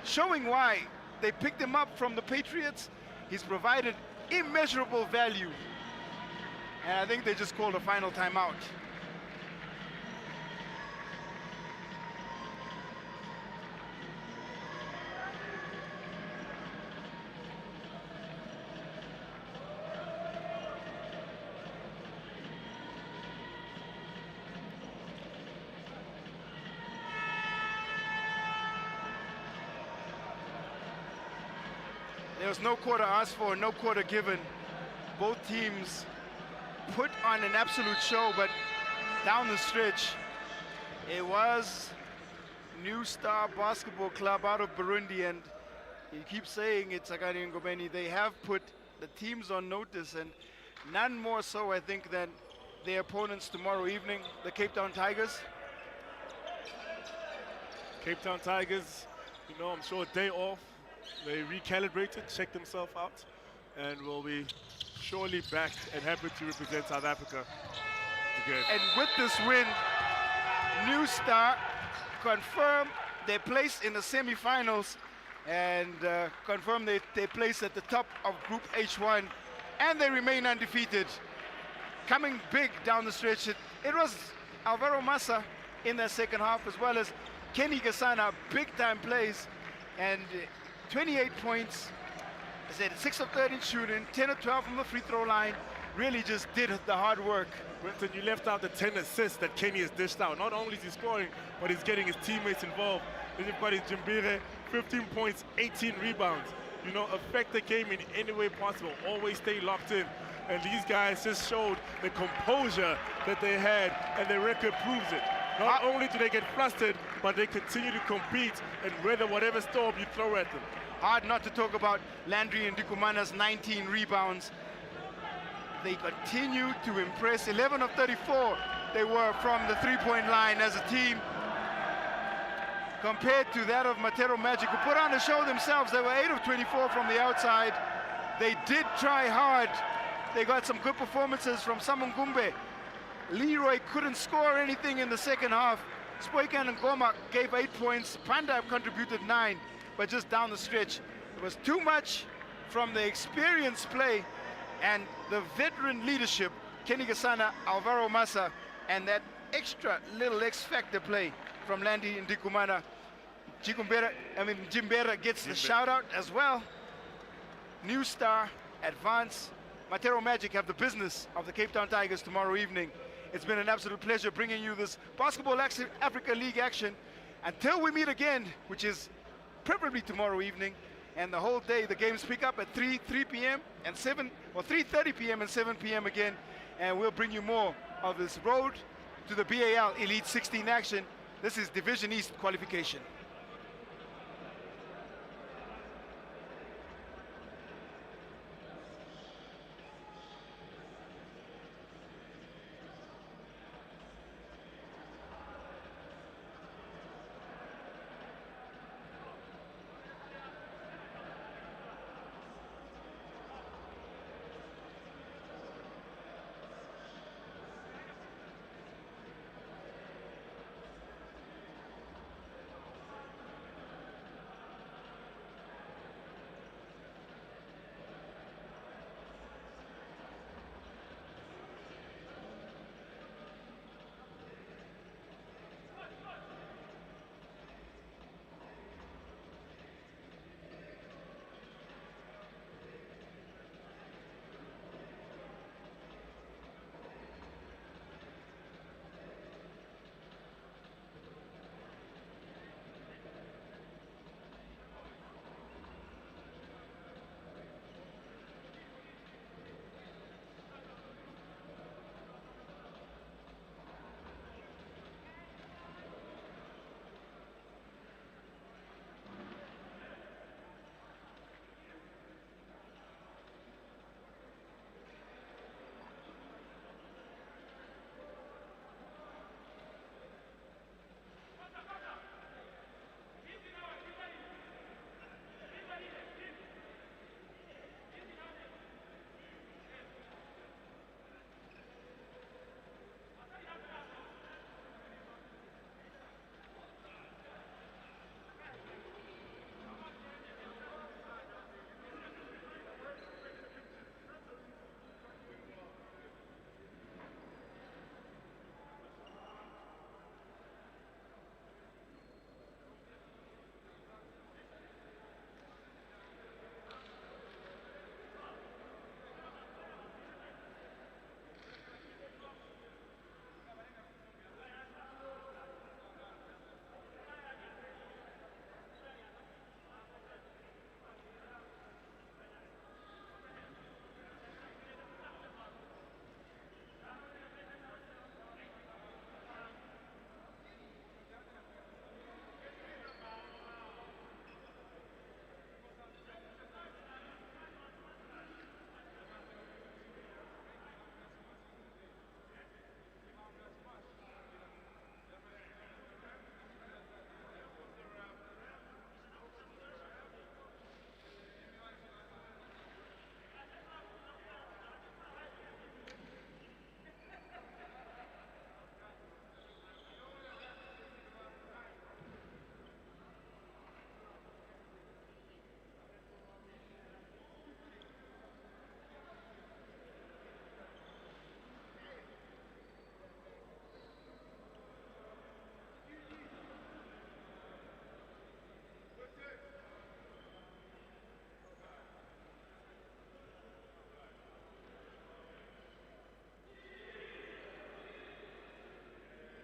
showing why they picked him up from the Patriots. He's provided immeasurable value, and I think they just called a final timeout. There was no quarter asked for, no quarter given. Both teams put on an absolute show, but down the stretch, it was New Star Basketball Club out of Burundi, and you keep saying it, Sakari Ngobeni, they have put the teams on notice, and none more so, I think, than their opponents tomorrow evening, the Cape Town Tigers. Cape Town Tigers, you know, I'm sure a day off, they recalibrated, checked themselves out, and will be surely back and happy to represent South Africa again. And with this win, New Star confirm their place in the semi-finals and confirm their place at the top of Group H1, and they remain undefeated. Coming big down the stretch, it was Alvaro Massa in the second half, as well as Kenny Gasana, big-time plays, and 28 points. I said 6 of 13 shooting, 10 of 12 from the free throw line. Really just did the hard work. Brenton, you left out the 10 assists that Kenny has dished out. Not only is he scoring, but he's getting his teammates involved. Then you've got his Jimbire, 15 points, 18 rebounds. You know, affect the game in any way possible. Always stay locked in. And these guys just showed the composure that they had, and their record proves it. Not only do they get flustered, but they continue to compete and weather whatever storm you throw at them. Hard not to talk about Landry and Ndikumana's 19 rebounds. They continue to impress. 11 of 34 they were from the three-point line as a team, compared to that of Matero Magic, who put on a show themselves. They were 8 of 24 from the outside. They did try hard. They got some good performances from Samungumbe. Leroy couldn't score anything in the second half. Spoikan and Goma gave 8 points. Panda contributed 9, but just down the stretch, it was too much from the experienced play and the veteran leadership, Kenny Gasana, Alvaro Massa, and that extra little X-factor play from Landy Ndikumana. Jimbera gets the shout out as well. New Star advance. Matero Magic have the business of the Cape Town Tigers tomorrow evening. It's been an absolute pleasure bringing you this Basketball Africa League action. Until we meet again, which is preferably tomorrow evening, and the whole day, the games pick up at 3 p.m. and 7, or 3:30 p.m. and 7 p.m. again, and we'll bring you more of this road to the B.A.L Elite 16 action. This is Division East qualification.